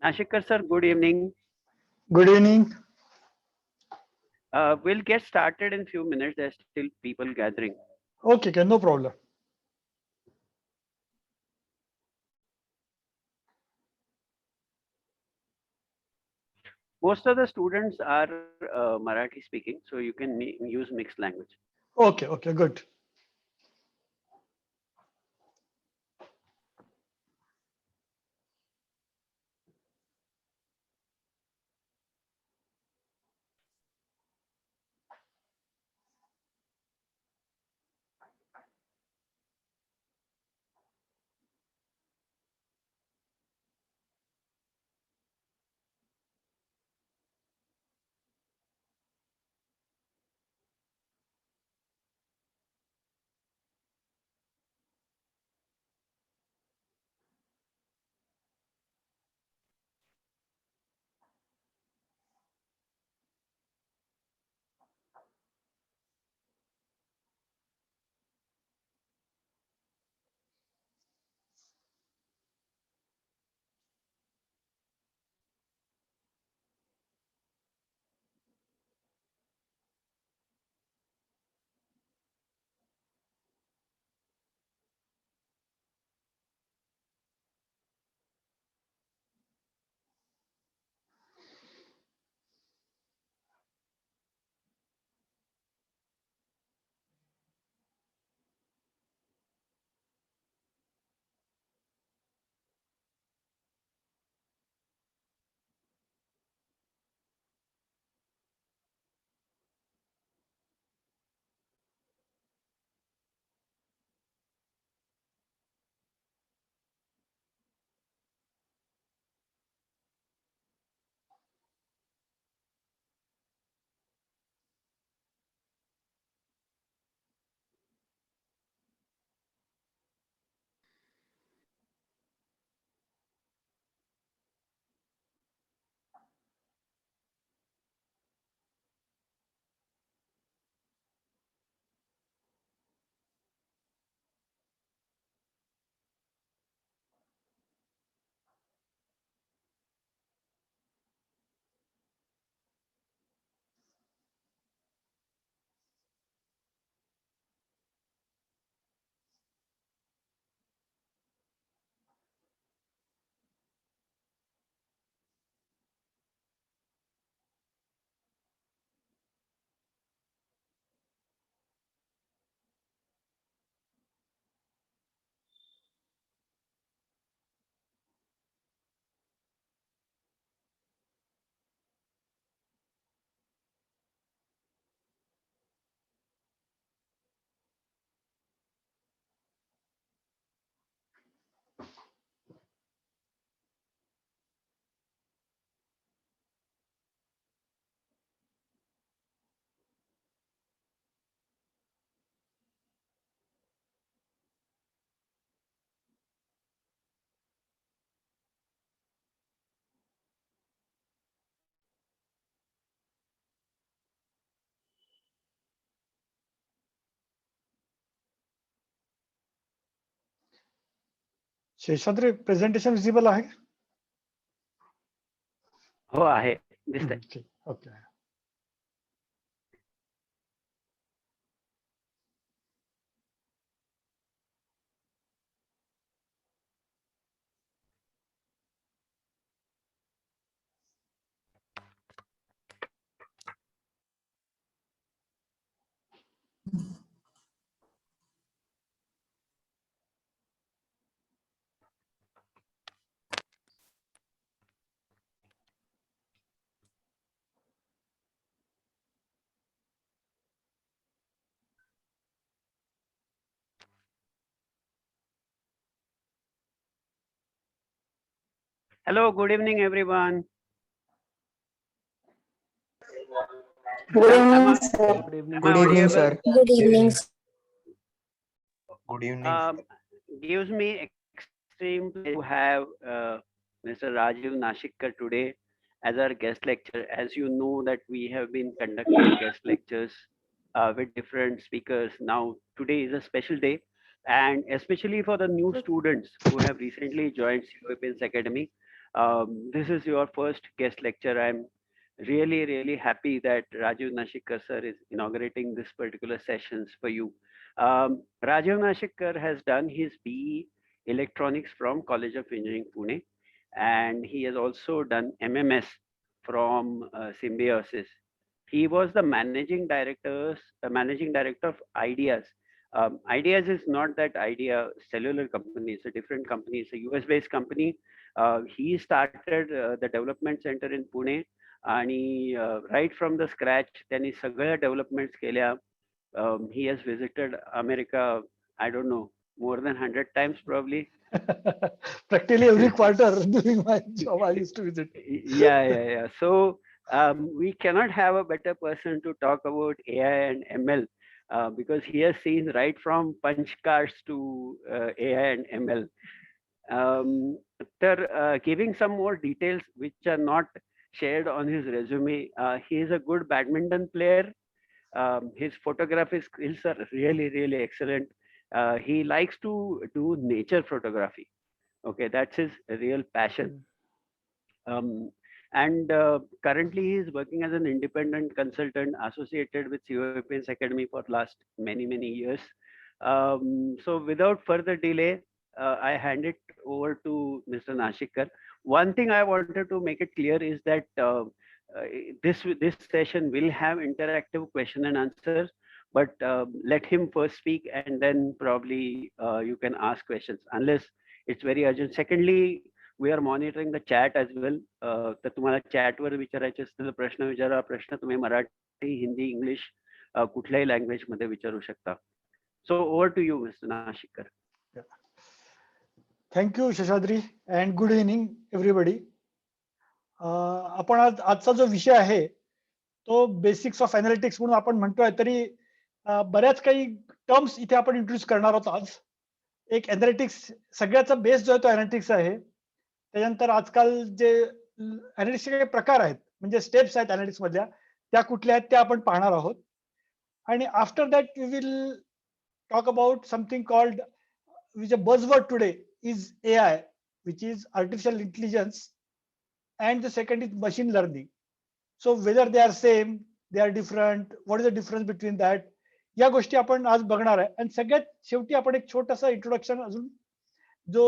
Ashikar sir, good evening. Good evening. We'll get started in few minutes. There's still people gathering. Okay, no problem. Most of the students are Marathi speaking, so you can use mixed language. Okay, good. Seshadri presentation visible आहे? हो आहे, दिसतंय. Okay. Hello, good evening, everyone. Good Am evening, I sir. Good evening. am I Good evening, audible? sir. Good evening. Good evening. Um, gives me extreme pleasure to have Mr. Rajiv Nashikar today as our guest lecturer. As you know that we have been conducting guest lectures with different speakers. Now today is a special day, and especially for the new students who have recently joined COAPINS Academy. This is your first guest lecture. I'm really happy that Rajiv Nashikar sir is inaugurating this particular sessions for you. Rajiv Nashikar has done his BE Electronics from College of Engineering Pune, and he has also done MMS from Symbiosis. He was the managing director of Ideas. Ideas is not that Idea cellular company; it's a different company. It's a US-based company. He started the development center in Pune, आणि right from the scratch त्यांनी सगळ्या developments केल्या. He has visited America, I don't know, more than 100 times probably. Practically every quarter during my job, I used to visit. Yeah. So we cannot have a better person to talk about AI and ML because he has seen right from punch cards to AI and ML. Giving some more details which are not shared on his resume, he is a good badminton player. His photography skills are really excellent. He likes to do nature photography. Okay, that's his real passion. And currently he is working as an independent consultant associated with COAPINS Academy for last many years. So without further delay, I hand it over to Mr. Nashikar. One thing I wanted to make it clear is that this session will have interactive question and answers, but let him first speak and then probably you can ask questions unless it's very urgent. Secondly, we are monitoring the chat as well. तर तुम्हाला चॅटवर विचारायचे असतील प्रश्न विचारा. प्रश्न तुम्ही Marathi, Hindi, English कुठल्याही language मध्ये विचारू शकता. So over to you, Mr. Nashikar. Thank you, Sheshadri, and good evening, everybody. आपण आजचा जो विषय आहे तो बेसिक्स ऑफ एनालिटिक्स म्हणून आपण म्हणतोय, तरी बऱ्याच काही टर्म्स इथे आपण इंट्रोड्यूस करणार आहोत आज. एक एनालिटिक्स सगळ्याचा बेस जो आहे तो एनालिटिक्स आहे. त्यानंतर आजकाल जे एनालिटिक्सचे काही प्रकार आहेत, म्हणजे स्टेप्स आहेत एनालिटिक्स मधल्या, त्या कुठल्या आहेत त्या आपण पाहणार आहोत. आणि after that we will talk about something called, which a buzzword today is AI, which is artificial intelligence, and the second is machine learning. So whether they are same, they are different, what is the difference between that, या गोष्टी आपण आज बघणार आहे. आणि सगळ्यात शेवटी आपण एक छोटासा इंट्रोडक्शन अजून, जो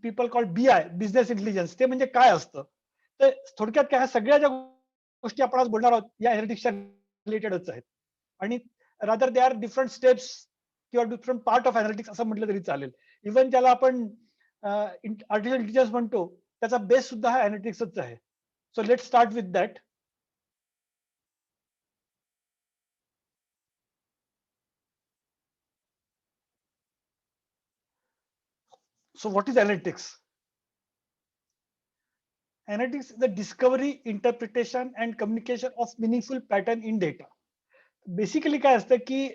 people call BI, business intelligence, ते म्हणजे काय असतं. तर थोडक्यात काय, ह्या सगळ्या ज्या गोष्टी आपण आज बोलणार आहोत या एनालिटिक्सच्या रिलेटेडच आहेत. आणि rather they are different steps किंवा डिफरंट पार्ट ऑफ एनालिटिक्स असं म्हटलं तरी चालेल. इव्हन त्याला आपण आर्टिफिशियल इंटेलिजन्स म्हणतो, त्याचा बेस सुद्धा हा एनालिटिक्सच आहे. So let start with that. So what is analytics? Analytics is the discovery, interpretation and communication of meaningful pattern in data. Basically काय असतं की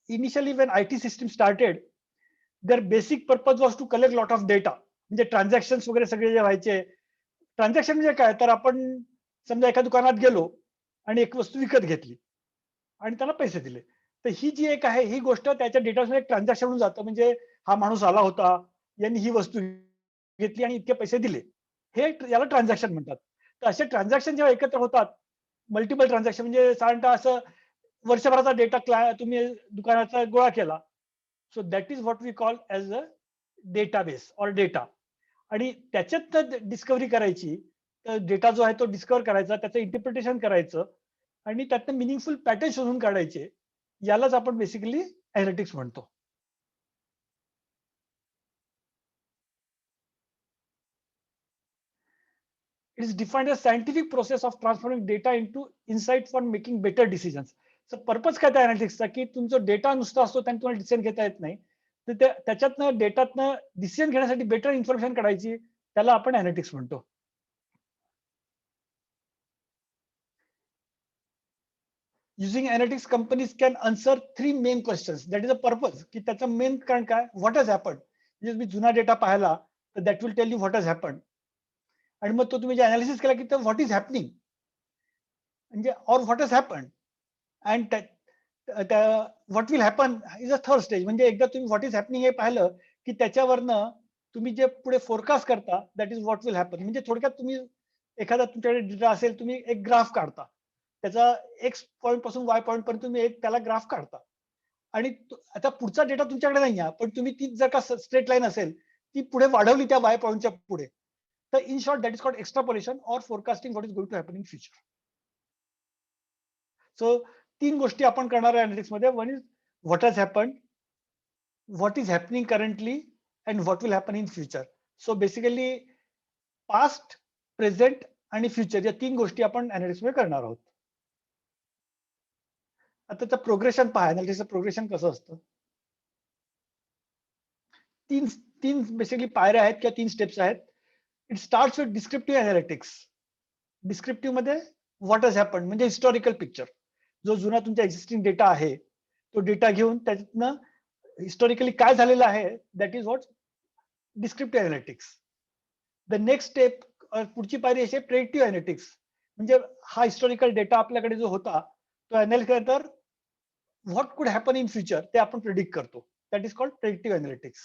initially when IT system started, their basic purpose was to collect lot of data. म्हणजे transactions वगैरे सगळे जे व्हायचे. Transaction म्हणजे काय, तर आपण समजा एका दुकानात गेलो आणि एक वस्तू विकत घेतली आणि त्याला पैसे दिले, तर ही जी एक आहे ही गोष्ट त्याच्या डेटामध्ये एक ट्रान्झॅक्शन होऊन जातं. म्हणजे हा माणूस आला होता, यांनी ही वस्तू घेतली आणि इतके पैसे दिले, हे याला ट्रान्झॅक्शन म्हणतात. तर असे ट्रान्झॅक्शन जेव्हा एकत्र होतात, मल्टिपल ट्रान्झॅक्शन, म्हणजे साधारणतः असं वर्षभराचा डेटा तुम्ही दुकानाचा गोळा केला. So that is what we call as a database or data. आणि त्याच्यात डिस्कव्हरी करायची, तर डेटा जो आहे तो डिस्कवर करायचा, त्याचं इंटरप्रिटेशन करायचं आणि त्यातनं मिनिंगफुल पॅटर्न शोधून काढायचे, यालाच आपण बेसिकली एनालिटिक्स म्हणतो. It is defined as scientific process of transforming data into insight for making better decisions. So purpose काय त्या एनालिटिक्सचा, की तुमचा डेटा नुसता असतो त्याने तुम्हाला डिसिजन घेता येत नाही, तर त्याच्यातनं डेटातनं डिसिजन घेण्यासाठी बेटर इन्फॉर्मेशन काढायची, त्याला आपण एनालिटिक्स म्हणतो. Using analytics companies can answer 3 main questions. That is a purpose, की त्याचं मेन कारण काय, व्हॉट हॅज हॅपन. म्हणजे मी जुना डेटा पाहिला तर that will tell you what has happen. आणि मग तो तुम्ही जे अनालिसिस केला की व्हॉट इज हॅपनिंग म्हणजे or what has happen. And what will happen is a third stage. म्हणजे एकदा तुम्ही व्हॉट इज हॅपनिंग हे पाहिलं की त्याच्यावरनं तुम्ही जे पुढे फोरकास्ट करता that is what will happen. म्हणजे थोडक्यात तुम्ही एखादा तुमच्याकडे डेटा असेल, तुम्ही एक ग्राफ काढता, त्याचा एक्स पॉईंट पासून वाय पॉईंट पर्यंत तुम्ही एक त्याला ग्राफ काढता. आणि आता पुढचा डेटा तुमच्याकडे नाही आहे, पण तुम्ही ती जर का स्ट्रेट लाईन असेल ती पुढे वाढवली त्या वाय पॉईंटच्या पुढे, तर in short that is called extrapolation or forecasting what is going to happen in future. So 3 गोष्टी आपण करणार आहे अनालिटिक्स मध्ये. One is what has happen, what is happening currently, and what will happen in future. So basically past, present आणि future या 3 गोष्टी आपण analytics मध्ये करणार आहोत. आता त्याचं प्रोग्रेशन पहा, अनालिटिक्सचं प्रोग्रेशन कसं असतं. तीन तीन बेसिकली पायऱ्या आहेत किंवा 3 स्टेप्स आहेत. It starts with descriptive analytics. Descriptive मध्ये व्हॉट हॅज हॅपन म्हणजे हिस्टॉरिकल पिक्चर. जो जुना तुमचा एक्झिस्टिंग डेटा आहे तो डेटा घेऊन त्यातनं हिस्टॉरिकली काय झालेलं आहे that is what descriptive analytics. The next step, पुढची पायरी अशी प्रेडिक्टिव्ह अनालिटिक्स. म्हणजे हा हिस्टॉरिकल डेटा आपल्याकडे जो होता तो अनालिसिस केल्यानंतर what could happen in future ते आपण प्रिडिक्ट करतो. That is called predictive analytics.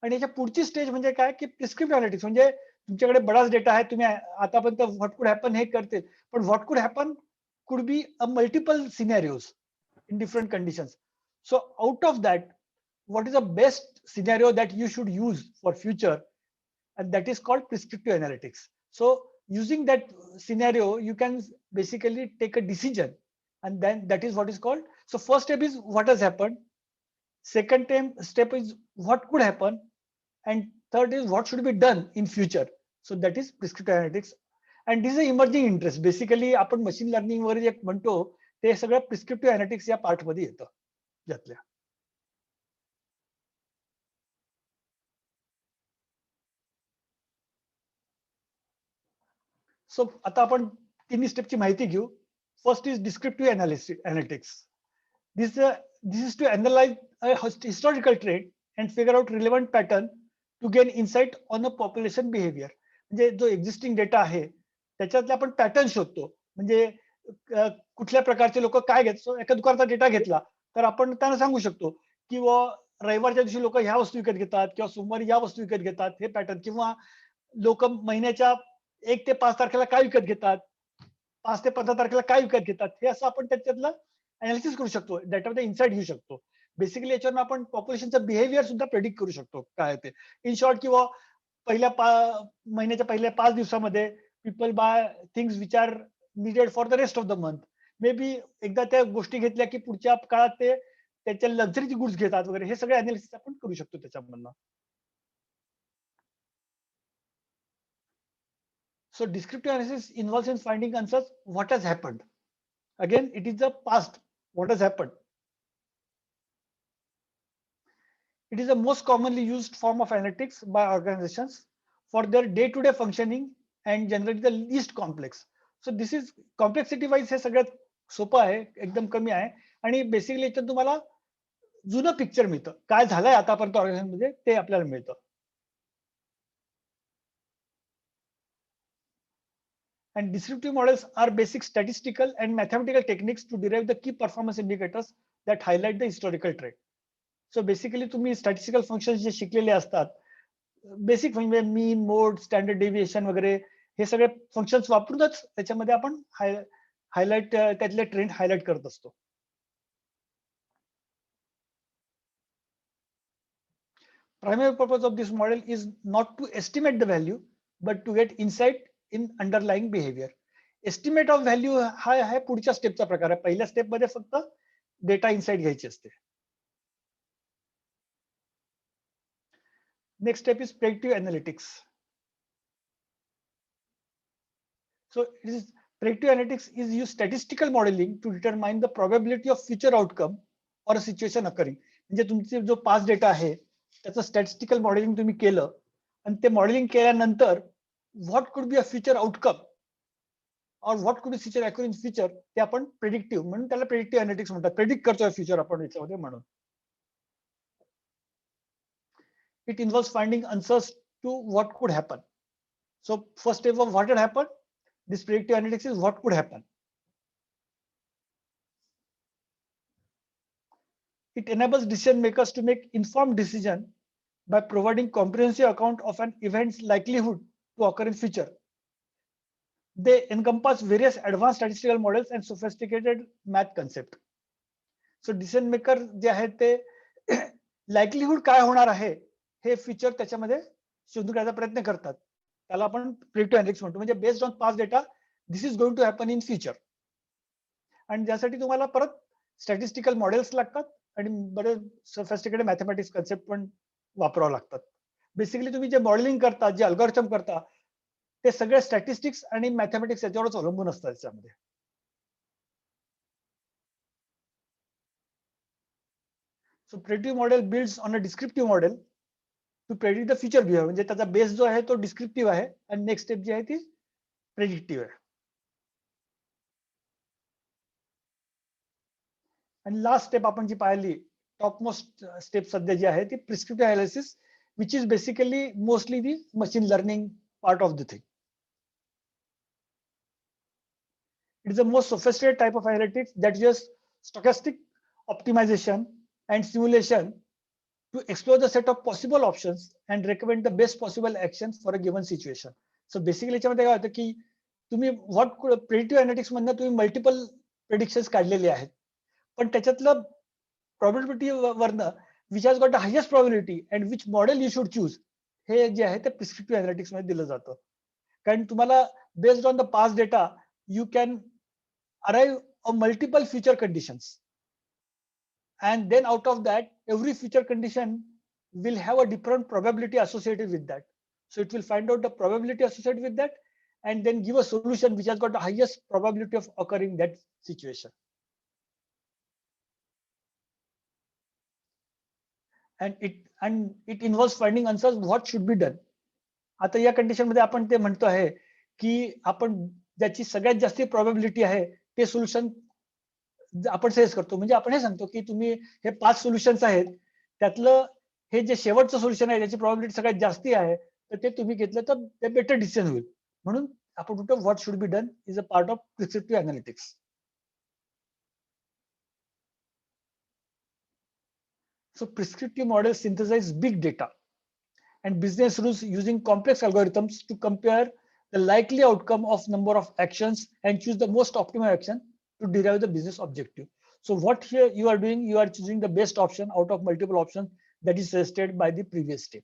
आणि याच्या पुढची स्टेज म्हणजे काय की प्रिस्क्रिप्टिव्ह अनालिटिक्स. म्हणजे तुमच्याकडे बराच डेटा आहे, तुम्ही आतापर्यंत व्हॉट कुड हॅपन हे करते, पण what could happen could be a multiple scenarios in different conditions. So out of that, what is the best scenario that you should use for future, and that is called prescriptive analytics. So using that scenario, you can basically take a decision, and then that is what is called. So first step is what has happened. Second step is what could happen, and third is what should be done in future. So that is prescriptive analytics. And this is an emerging interest. Basically आपण machine learning वगैरे जे म्हणतो ते सगळं prescriptive analytics या part मध्ये येतं यातल्या. सो आता आपण तिन्ही स्टेपची माहिती घेऊ. First is descriptive analytics. This is to analyse a historical trend and figure out relevant pattern to gain insight on a population behaviour. म्हणजे जो एक्झिस्टिंग डेटा आहे त्याच्यातले आपण पॅटर्न शोधतो. म्हणजे कुठल्या प्रकारचे लोक काय घेतात. एका दुकानाचा डेटा घेतला तर आपण त्यांना सांगू शकतो किंवा रविवारच्या दिवशी लोक ह्या वस्तू विकत घेतात किंवा सोमवारी या वस्तू विकत घेतात हे पॅटर्न, किंवा लोक महिन्याच्या 1 ते 5 तारखेला काय विकत घेतात, 5 ते 15 तारखेला काय विकत घेतात, हे असं आपण त्याच्यातलं अनालिसिस करू शकतो, डेटामध्ये इन्साइट घेऊ शकतो. बेसिकली याच्यावर आपण पॉप्युलेशनचं बिहेवियर सुद्धा प्रेडिक्ट करू शकतो काय ते इन शॉर्ट. किंवा पहिल्या महिन्याच्या पहिल्या 5 दिवसामध्ये people buy things which are needed for the rest of the month. May be एकदा त्या गोष्टी घेतल्या की पुढच्या काळात ते त्याच्या लक्झरीची गुड्स घेतात वगैरे, हे सगळे अनालिसिस आपण करू शकतो त्याच्यामधनं. So descriptive analysis involves in finding answers what has happened. Again, it is the past, what has happened. It is the most commonly used form of analytics by organizations for their day-to-day functioning and generally the least complex. So this is complexity wise हे सगळ्यात सोपं आहे, एकदम कमी आहे. आणि basically याच्यात तुम्हाला जुनं पिक्चर मिळतं, काय झालंय आतापर्यंत ऑर्गनायझेशन मध्ये ते आपल्याला मिळतं. And descriptive models are basic statistical and mathematical techniques to derive the key performance indicators that highlight the historical trend. So basically तुम्ही स्टॅटिस्टिकल फंक्शन्स जे शिकलेले असतात, बेसिक म्हणजे मीन, मोड, स्टँडर्ड डेव्हिएशन वगैरे हे सगळे फंक्शन्स वापरूनच त्याच्यामध्ये आपण हायलाइट त्यातले trend highlight करत असतो. Primary purpose of this model is not to estimate the value, but to get insight in underlying behavior. Estimate of value हा आहे पुढच्या स्टेपचा प्रकार आहे. पहिल्या स्टेप मध्ये फक्त डेटा इन्साइट घ्यायची असते. Next step is predictive analytics. So it is predictive analytics is use statistical modeling to determine the probability of future outcome or a situation occurring. म्हणजे तुमचे जो पास्ट डेटा आहे त्याचं स्टॅटिस्टिकल मॉडेलिंग तुम्ही केलं आणि ते मॉडेलिंग केल्यानंतर what could be a future outcome और what could future occur in future ते आपण प्रेडिक्टिव्ह म्हणून त्याला प्रेडिक्टिव्ह अनालिटिक्स म्हणतात. प्रेडिक्ट करतोय फ्युचर आपण याच्यामध्ये म्हणून. It involves finding answers to what could happen. So first step of what had happened, this predictive analytics is what could happen. It enables decision makers to make informed decision by providing comprehensive account of an event's likelihood to occur in future. They encompass various advanced statistical models and sophisticated math concept. So decision maker जे आहे ते likelihood काय होणार आहे हे future त्याच्यामध्ये शोधून काढण्याचा प्रयत्न करतात. त्याला आपण प्रेडिक्टिव्ह अनालिटिक्स म्हणतो. म्हणजे based on past data this is going to happen in future. आणि त्यासाठी तुम्हाला परत स्टॅटिस्टिकल मॉडेल्स लागतात आणि बरेच सोफिस्टिकेटेड मॅथमॅटिक्स कन्सेप्ट पण वापरावं लागतात. बेसिकली तुम्ही जे मॉडेलिंग करता, जे अल्गोरिथम करता, ते सगळे स्टॅटिस्टिक्स आणि मॅथमॅटिक्स याच्यावरच अवलंबून असतात त्याच्यामध्ये. So predictive model builds on a descriptive model to predict the future behaviour. म्हणजे त्याचा बेस जो आहे तो डिस्क्रिप्टिव्ह आहे आणि नेक्स्ट स्टेप जी आहे ती प्रेडिक्टिव्ह आहे. आणि लास्ट स्टेप आपण जी पाहिली, टॉप मोस्ट स्टेप सध्या जी आहे ती prescriptive analysis, which is basically mostly the machine learning part of the thing. It is the most sophisticated type of analytics that uses stochastic optimization and simulation to explore the set of possible options and recommend the best possible action for a given situation. So basically याच्यामध्ये काय होतं की तुम्ही what predictive analytics मधनं तुम्ही multiple predictions काढलेले आहेत, पण त्याच्यातलं प्रोबॅबिलिटी वरनं which has got the highest probability and which model you should choose, हे जे आहे ते प्रिस्क्रिप्टिव्ह अनालिटिक्स मध्ये दिलं जातं. कारण तुम्हाला based on the past data you can arrive on multiple future conditions, and then out of that every future condition will have a different probability associated with that. So it will find out the probability associated with that and then give a solution which has got the highest probability of occurring that situation. And it involves finding answers what should be done. आता या condition मध्ये आपण ते म्हणतो आहे की आपण ज्याची सगळ्यात जास्त प्रोबॅबिलिटी आहे ते सोल्युशन आपण सजेस्ट करतो. म्हणजे आपण हे सांगतो की तुम्ही हे 5 सोल्युशन्स आहेत, त्यातलं हे जे शेवटचं सोल्युशन आहे त्याची प्रोबॅबिलिटी सगळ्यात जास्ती आहे, तर ते तुम्ही घेतलं तर ते बेटर डिसिजन होईल. म्हणून आपण म्हणतो what should be done is a part of prescriptive analytics. So prescriptive models synthesize big data and business rules using complex algorithms to compare the likely outcome of number of actions and choose the most optimal action to derive the business objective. So what here you are doing, you are choosing the best option out of multiple options that is suggested by the previous step.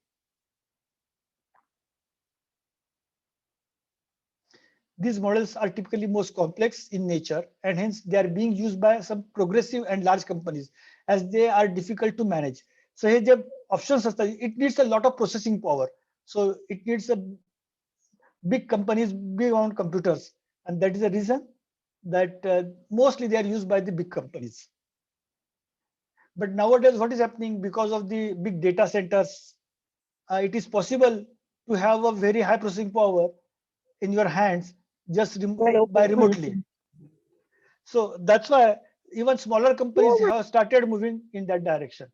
These models are typically most complex in nature and hence they are being used by some progressive and large companies as they are difficult to manage. So here the options are, it needs a lot of processing power. So it needs a big companies, big amount computers, and that is the reason that mostly they are used by the big companies. But nowadays what is happening, because of the big data centers, it is possible to have a very high processing power in your hands just by remotely. So that's why even smaller companies have started moving in that direction.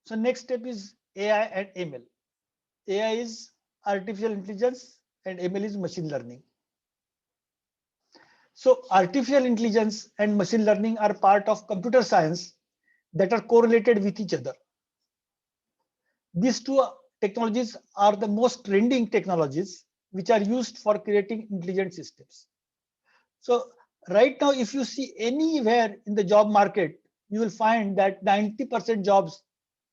So next step is AI and ML. AI is artificial intelligence and ML is machine learning. So artificial intelligence and machine learning are part of computer science that are correlated with each other. These two technologies are the most trending technologies which are used for creating intelligent systems. So right now, if you see anywhere in the job market, you will find that 90% jobs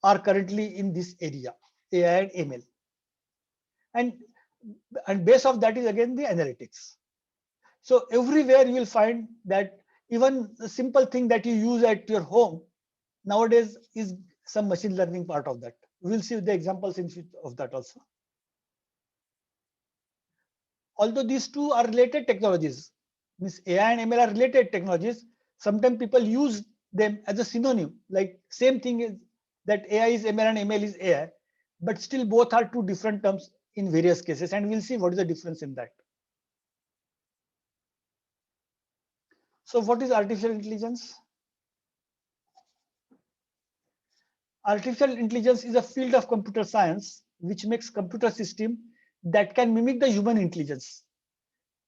are currently in this area, AI and ML. And base of that is again the analytics. So everywhere you will find that even a simple thing that you use at your home nowadays is some machine learning part of that. We will see the examples of that also. Although these two are related technologies, means AI and ML are related technologies, sometimes people use them as a synonym, like same thing is that AI is ML and ML is AI, but still both are two different terms in various cases, and we'll see what is the difference in that. So what is artificial intelligence? Artificial intelligence is a field of computer science which makes computer system that can mimic the human intelligence.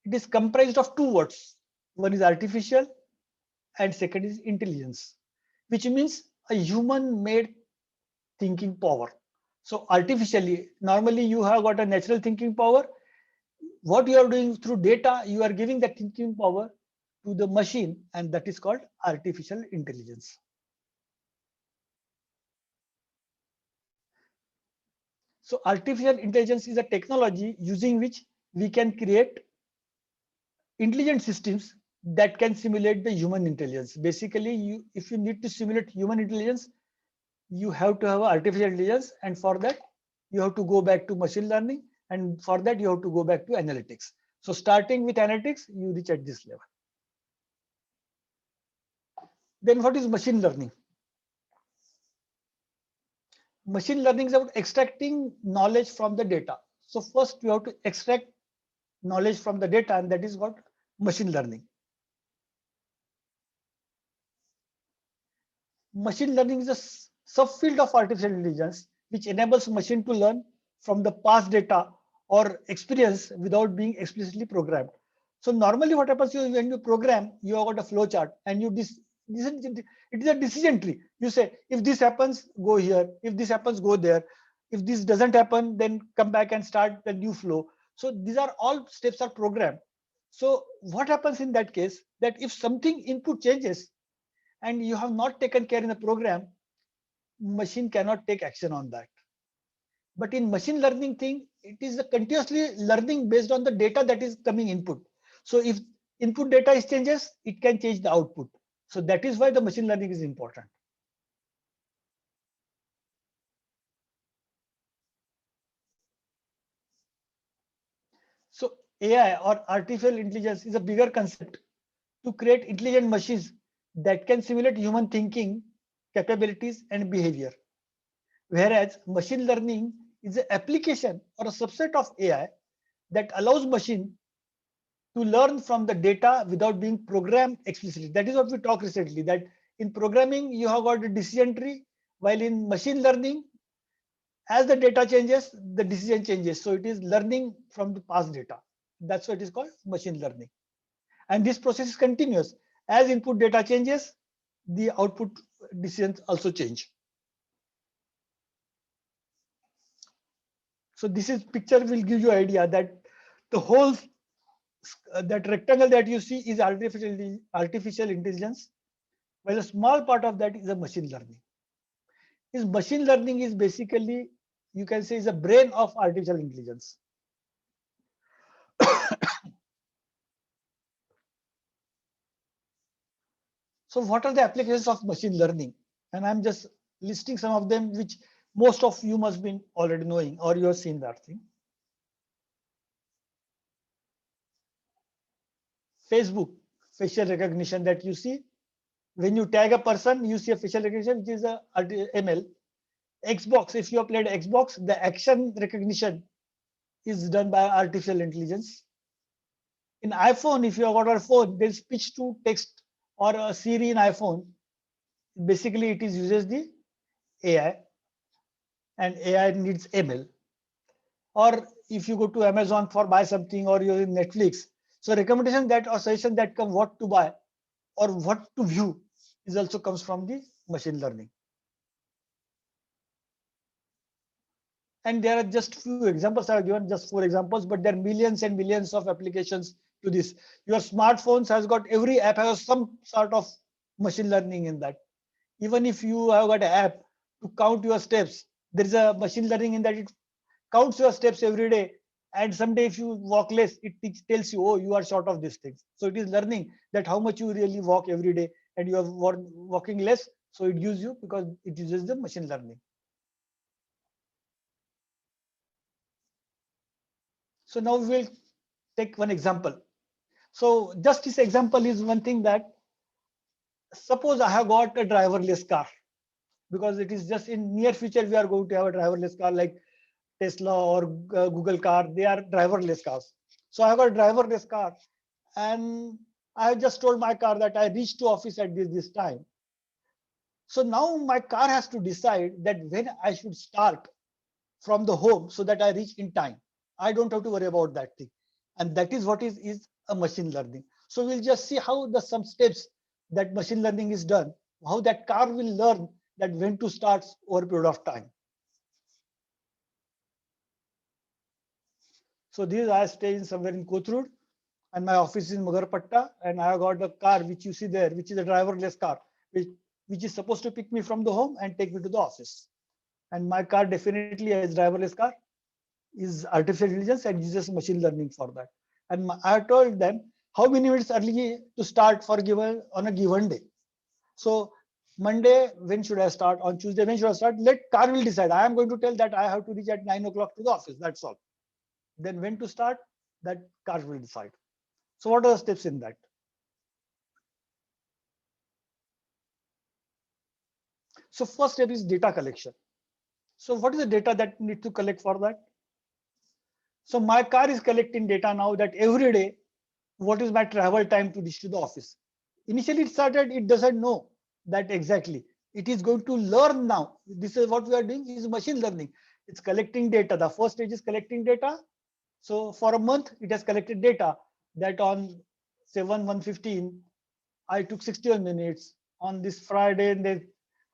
It is comprised of two words. One is artificial and second is intelligence, which means a human made thinking power. So artificially, normally you have got a natural thinking power. What you are doing through data, you are giving that thinking power to the machine, and that is called artificial intelligence. So artificial intelligence is a technology using which we can create intelligent systems that can simulate the human intelligence. Basically, if you need to simulate human intelligence, you have to have artificial intelligence, and for that you have to go back to machine learning, and for that you have to go back to analytics. So starting with analytics, you reach at this level. Then what is machine learning? Machine learning is about extracting knowledge from the data. So first you have to extract knowledge from the data, and that is what machine learning. Machine learning is a subfield of artificial intelligence which enables machine to learn from the past data or experience without being explicitly programmed. So normally what happens is when you program, you have got a flow chart and it is a decision tree. You say, if this happens, go here. If this happens, go there. If this doesn't happen, then come back and start the new flow. So these are all steps are programmed. So what happens in that case, that if something input changes and you have not taken care in the program, machine cannot take action on that. But in machine learning thing, it is a continuously learning based on the data that is coming input. So if input data is changes, it can change the output. So that is why the machine learning is important. So AI or artificial intelligence is a bigger concept to create intelligent machines that can simulate human thinking, capabilities, and behavior. Whereas machine learning is an application or a subset of AI that allows machine to learn from the data without being programmed explicitly. That is what we talked recently, that in programming, you have got a decision tree, while in machine learning, as the data changes, the decision changes. So it is learning from the past data. That's what it is called machine learning. And this process is continuous. As input data changes, the output decisions also change. So this is picture will give you idea that the whole that rectangle that you see is artificial intelligence, while a small part of that is a machine learning. Is machine learning is basically, you can say, is a brain of artificial intelligence. So what are the applications of machine learning? And I'm just listing some of them which most of you must be already knowing or you have seen that thing. Facebook facial recognition that you see. When you tag a person, you see a facial recognition, which is a ML. Xbox, if you have played Xbox, the action recognition is done by artificial intelligence. In iPhone, if you have got a phone, there's speech to text or a Siri in iPhone. Basically, it is uses the AI, and AI needs ML. Or if you go to Amazon for buy something, or you're in Netflix, so recommendation that or suggestion that come what to buy or what to view is also comes from the machine learning. And there are just few examples I have given, just 4 examples, but there are millions and millions of applications to this. Your smartphones has got every app has some sort of machine learning in that. Even if you have got an app to count your steps, there is a machine learning in that it counts your steps every day. And someday if you walk less, it tells you, oh, you are short of these things. So it is learning that how much you really walk every day and you are walking less. So it gives you because it uses the machine learning. So now we will take one example. So just this example is one thing that suppose I have got a driverless car, because it is just in near future we are going to have a driverless car like Tesla or Google car, they are driverless cars. So I have a driverless car, and I just told my car that I reached to office at this time. So now my car has to decide that when I should start from the home so that I reach in time. I don't have to worry about that thing. And that is what is a machine learning. So we'll just see how the some steps that machine learning is done, how that car will learn that when to start over a period of time. So this I stay in somewhere in Kothurud, and my office is in Magarpatta, and I have got the car which you see there, which is a driverless car, which is supposed to pick me from the home and take me to the office. And my car definitely is driverless car, is artificial intelligence and uses machine learning for that. And I told them how many minutes early to start for given on a given day. So Monday, when should I start? On Tuesday, when should I start? Let car will decide. I am going to tell that I have to reach at 9 o'clock to the office. That's all. Then when to start, that car will decide. So what are the steps in that? So first step is data collection. So what is the data that need to collect for that? So my car is collecting data now that every day, what is my travel time to reach to the office? Initially it started, it doesn't know that exactly. It is going to learn now. This is what we are doing is machine learning. It's collecting data. The first stage is collecting data. So for a month, it has collected data that on 7/1/15, I took 61 minutes. On this Friday,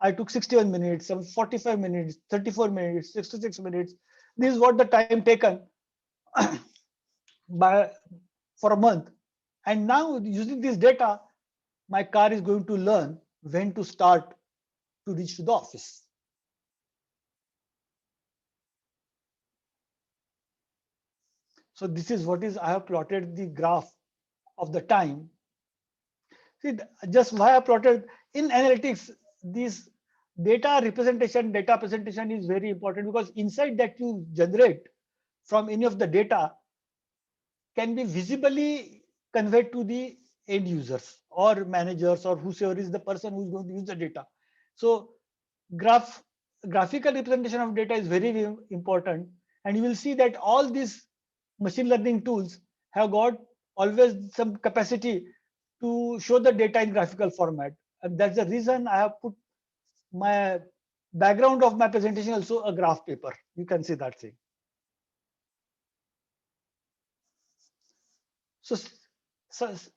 I took 61 minutes, some 45 minutes, 34 minutes, 66 minutes. This is what the time taken by for a month. And now using this data, my car is going to learn when to start to reach to the office. So this is what is I have plotted the graph of the time. See, just why I plotted in analytics, this data presentation is very important because insight that you generate from any of the data can be visibly conveyed to the end users or managers or whosoever is the person who is going to use the data. So graphical representation of data is very important, and you will see that all these machine learning tools have got always some capacity to show the data in graphical format, and that's the reason I have put my background of my presentation also a graph paper. You can see that thing. So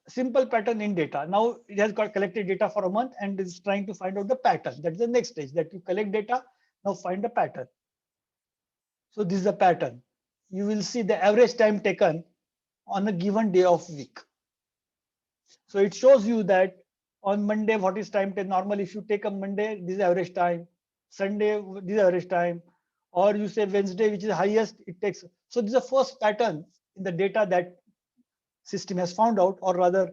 simple pattern in data. Now it has got collected data for a month and is trying to find out the pattern. That's the next stage, that you collect data, now find the pattern. So this is the pattern. You will see the average time taken on a given day of week. So it shows you that on Monday, what is time taken. Normally, if you take a Monday, this is average time. Sunday, this is average time. Or you say Wednesday, which is highest, it takes. So this is the first pattern in the data that system has found out, or rather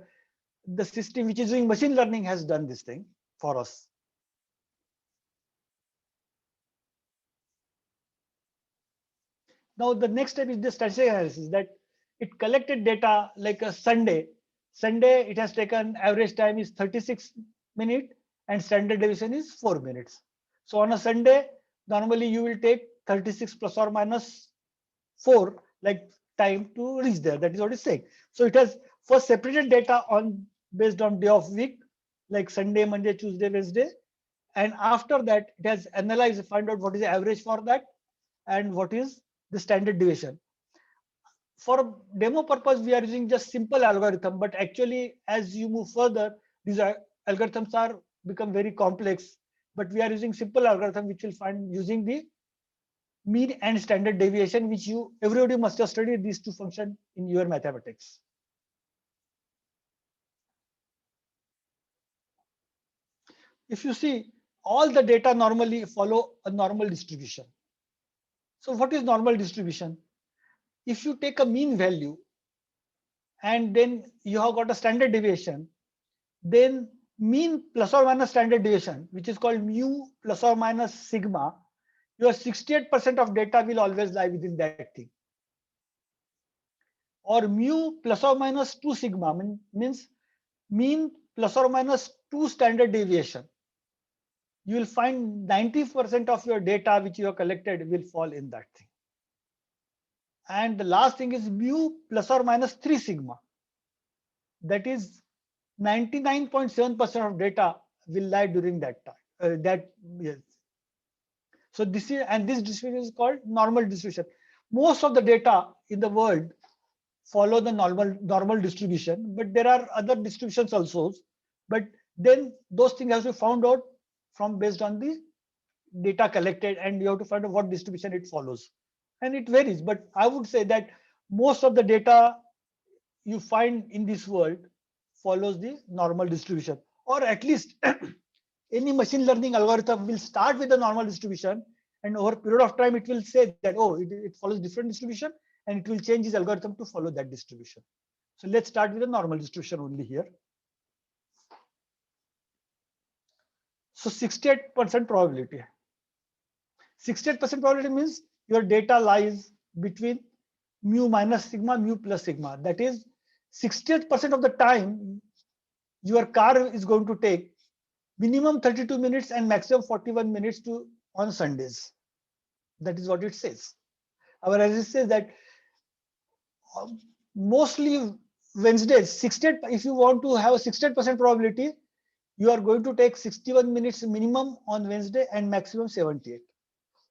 the system which is doing machine learning has done this thing for us. Now the next step is the statistical analysis, that it collected data like a Sunday. Sunday, it has taken average time is 36 minutes and standard deviation is 4 minutes. So on a Sunday, normally you will take 36 plus or minus 4 like time to reach there. That is what it's saying. So it has first separated data on based on day of week, like Sunday, Monday, Tuesday, Wednesday. And after that, it has analyzed, find out what is the average for that and what is the standard deviation. For demo purpose, we are using just simple algorithm, but actually, as you move further, these algorithms are become very complex. But we are using simple algorithm, which will find using the mean and standard deviation, which you everybody must have studied these two functions in your mathematics. If you see, all the data normally follow a normal distribution. So what is normal distribution? If you take a mean value and then you have got a standard deviation, then mean plus or minus standard deviation, which is called mu plus or minus sigma, your 68% of data will always lie within that thing. Or mu plus or minus 2 sigma means mean plus or minus 2 standard deviation. You will find 90% of your data which you have collected will fall in that thing. And the last thing is mu plus or minus 3 sigma. That is 99.7% of data will lie during that time. Yes. So this is, and this distribution is called normal distribution. Most of the data in the world follow the normal distribution, but there are other distributions also. But then those things have to be found out from based on the data collected, and you have to find out what distribution it follows. And it varies, but I would say that most of the data you find in this world follows the normal distribution, or at least any machine learning algorithm will start with the normal distribution, and over a period of time it will say that, oh, it follows different distribution, and it will change its algorithm to follow that distribution. So let's start with the normal distribution only here. So 68% probability. 68% probability means your data lies between mu minus sigma, mu plus sigma. That is 68% of the time your car is going to take minimum 32 minutes and maximum 41 minutes to on Sundays. That is what it says. Whereas it says that mostly Wednesdays, 68, if you want to have a 68% probability, you are going to take 61 minutes minimum on Wednesday and maximum 78.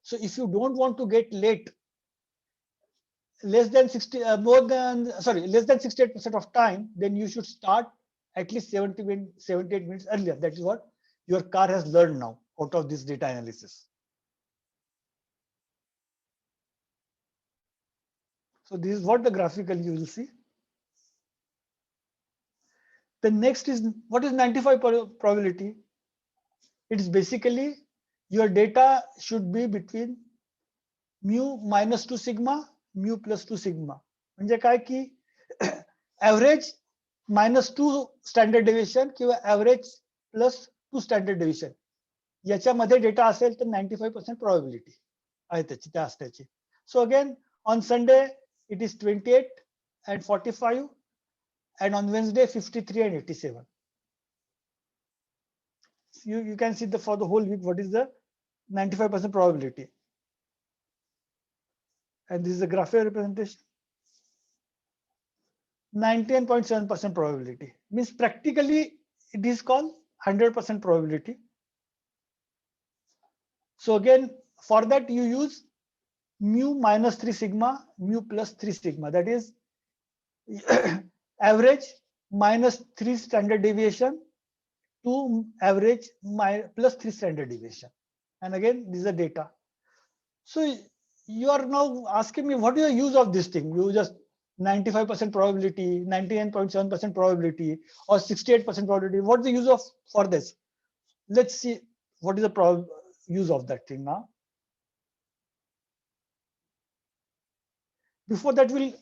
So if you don't want to get late less than 60, less than 68% of time, then you should start at least 78 minutes earlier. That is what your car has learned now out of this data analysis. So this is what the graphical you will see. The next is, what is 95 probability? It is basically your data should be between mu minus 2 sigma, mu plus 2 sigma. म्हणजे काय की average minus 2 standard deviation किंवा average plus 2 standard deviation याच्यामध्ये data असेल तर 95% probability आहे त्याची त्या असण्याची. So again on Sunday it is 28 and 45, and on Wednesday 53 and 87. You can see for the whole week what is the 95% probability. And this is the graphical representation. 99.7% probability means practically it is called 100% probability. So again, for that you use mu minus 3 sigma, mu plus 3 sigma. That is average minus 3 standard deviation to average plus 3 standard deviation. And again, this is the data. So you are now asking me, what is the use of this thing? You just 95% probability, 99.7% probability, or 68% probability. What's the use of for this? Let's see what is the use of that thing now. Before that, we'll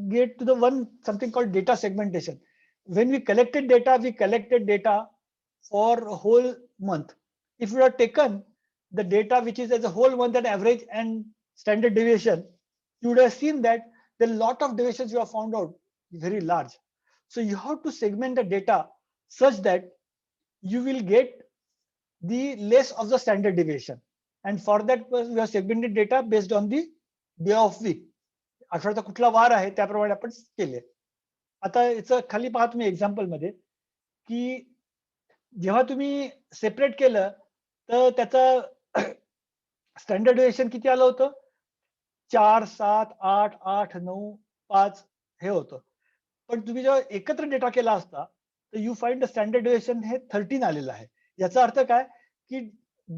get to the something called data segmentation. When we collected data for a whole month. If we have taken the data which is as a whole month at average and standard deviation, you would have seen that the lot of deviations you have found out very large. So you have to segment the data such that you will get the less of the standard deviation. And for that we have segmented data based on the day of week. आठवड्याचा कुठला वार आहे त्याप्रमाणे आपण केले. आता याचं खाली पहा तुम्ही एक्झाम्पल मध्ये की जेव्हा तुम्ही सेपरेट केलं तर त्याचं स्टँडर्ड डेविएशन किती आलं होतं? 4, 7, 8, 8, 9, 5 हे होतं. पण तुम्ही जेव्हा एकत्र डेटा केला असता तर you find the standard deviation हे 13 आलेलं आहे. याचा अर्थ काय की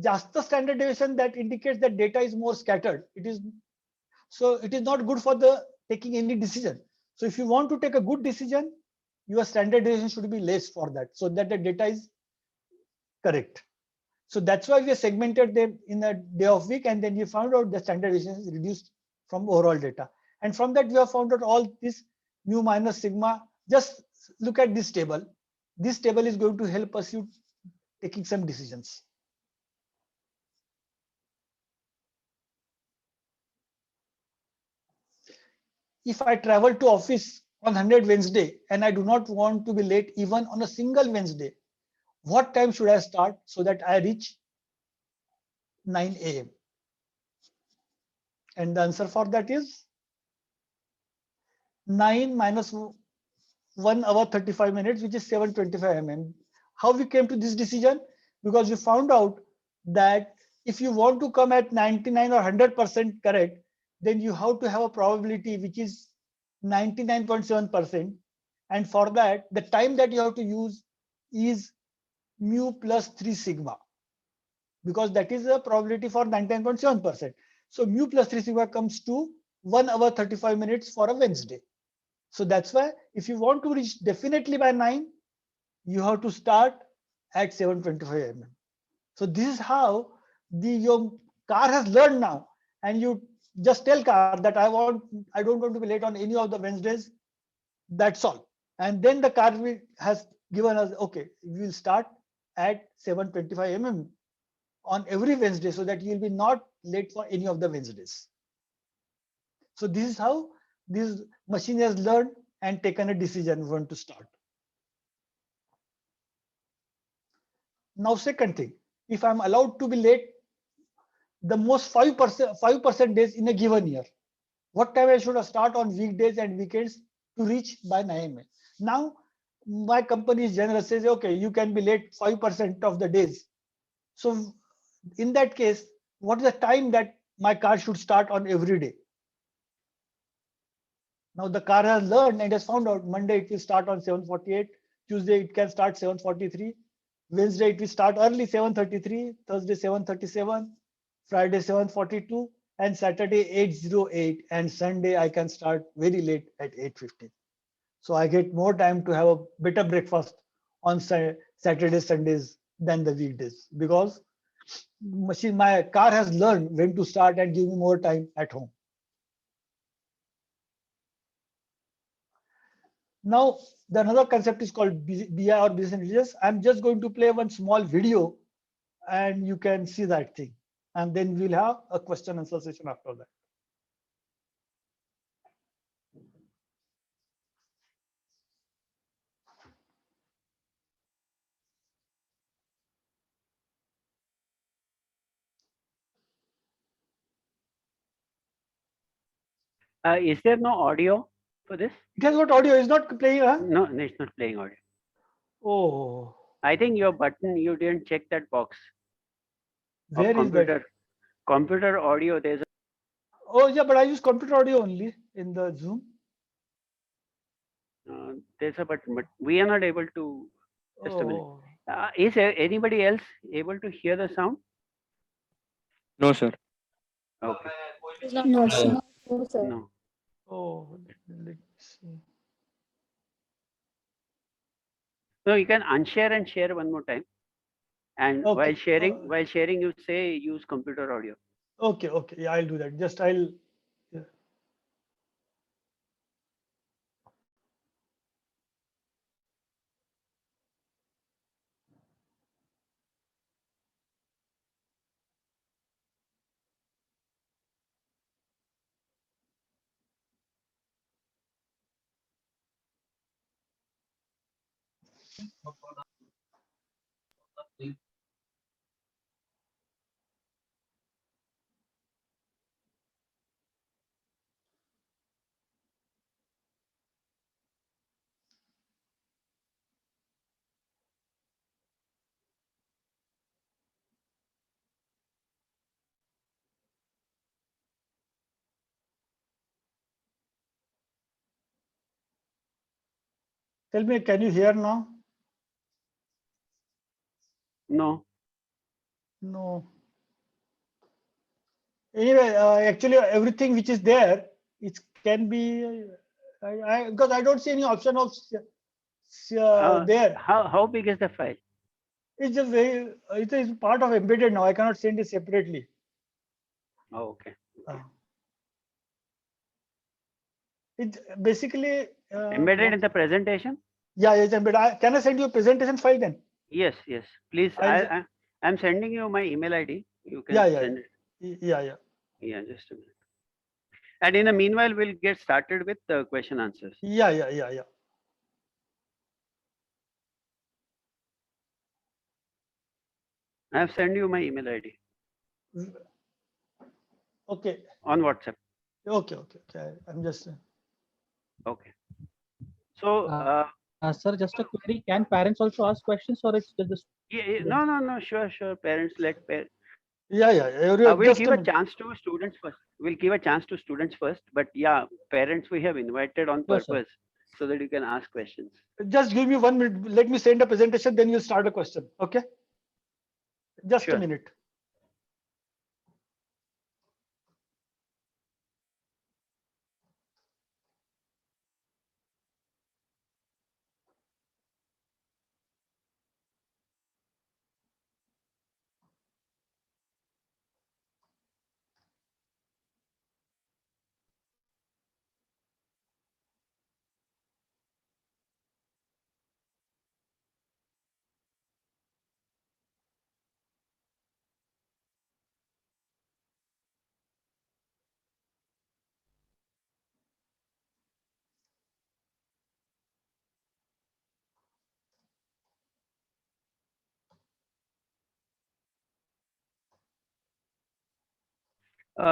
जास्त standard deviation that indicates that data is more scattered. It is not good for the taking any decision. So if you want to take a good decision, your standard deviation should be less for that, so that the data is correct. So that's why we have segmented them in a day of week, and then we found out the standard deviation is reduced from overall data. And from that we have found out all this mu minus sigma. Just look at this table. This table is going to help us you taking some decisions. If I travel to office on 100 Wednesday and I do not want to be late even on a single Wednesday, what time should I start so that I reach 9 a.m.? And the answer for that is 9 minus 1 hour 35 minutes, which is 725 mm. How we came to this decision? Because we found out that if you want to come at 99 or 100% correct, then you have to have a probability which is 99.7%. And for that, the time that you have to use is mu plus 3 sigma, because that is a probability for 99.7%. So mu plus 3 sigma comes to 1 hour 35 minutes for a Wednesday. So that's why if you want to reach definitely by 9, you have to start at 725 mm. So this is how your car has learned now, and you just tell car that I don't want to be late on any of the Wednesdays. That's all. And then the car has given us, okay, we will start at 725 mm on every Wednesday, so that you will be not late for any of the Wednesdays. So this is how this machine has learned and taken a decision when to start. Now, second thing, if I'm allowed to be late the most 5% days in a given year, what time I should start on weekdays and weekends to reach by 9 a.m. Now, my company is generous, says, okay, you can be late 5% of the days. So in that case, what is the time that my car should start on every day? Now the car has learned and has found out Monday it will start on 7:48, Tuesday it can start 7:43, Wednesday it will start early 7:33, Thursday 7:37, Friday 7:42, and Saturday 8:08, and Sunday I can start very late at 8:15. So I get more time to have a better breakfast on Saturdays, Sundays than the weekdays, because my car has learned when to start and give me more time at home. Now, the another concept is called BI or business intelligence. I'm just going to play one small video and you can see that thing. And then we'll have a question answer session after that. Is there no audio for this? It has got audio, it's not playing, huh? No, it's not playing audio. Oh, I think your button, you didn't check that box. where is computer, that? computer audio, there's a, Oh, yeah, but I use computer audio only in the Zoom. there's a button, but we are not able to, just a minute. Oh, Is anybody else able to hear the sound? No, sir. Okay. No, sir. No, sir. No. oh, let's see. No, you can unshare and share one more time. And Okay. while sharing, you say use computer audio. Okay, okay. Yeah, I'll do that. Just I'll. Yeah. Tell me, can you hear now? No. No. Anyway, actually, everything which is there, it can be. Because I don't see any option of there. How big is the file? It's just very. It is part of embedded now. I cannot send it separately. Oh, okay. It's basically Embedded in the presentation? Yeah, it's embedded. Can I send you a presentation file then? Yes, yes. Please, I'm sending you my email ID. You can send it. Yeah. Yeah, just a minute. And in the meanwhile, we'll get started with the question answers. Yeah. I have sent you my email ID Okay. on WhatsApp. Okay. I'm just. Okay. So, Sir, just a query. Can parents also ask questions, or it's just the no. Sure. Parents, Yeah. we'll Just give a a minute. chance to students first. We'll give a chance to students first. But yeah, parents we have invited on Sure, sir. purpose so that you can ask questions. Just give me 1 minute. Let me send a presentation, then you start a question. Okay? Just a Sure. minute.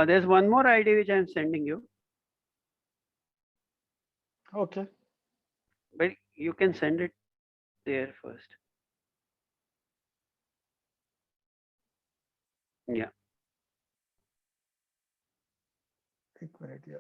There's one more ID which I'm sending you, Okay. but you can send it there first. Yeah. 1 minute. Yeah.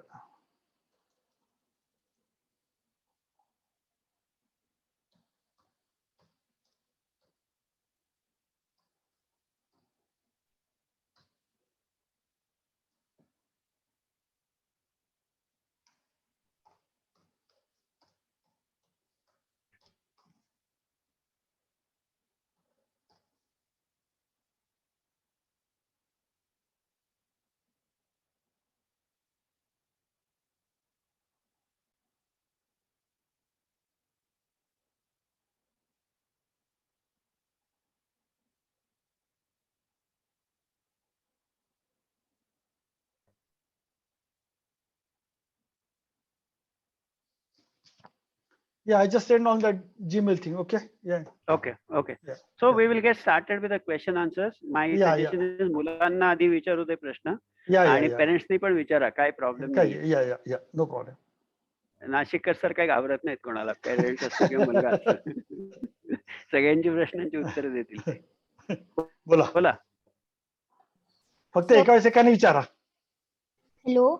Yeah, I just sent on the Gmail thing. Okay. Yeah. Okay. Yeah. So Yeah. we will get started with the question answers. My Yeah. suggestion is मुलांना आधी विचारू दे प्रश्न Yeah. आणि Yeah. पेरेंट्सनी पण विचारा, काय problem Okay. नाही. Yeah. No problem. नाशिककर sir काही घाबरत नाहीत कोणाला, पेरेंट्स असो किंवा मुलगा असो. सगळ्यांची प्रश्नांची उत्तर देतील ते. बोला. फक्त एका वेळेस एकाने विचारा. Hello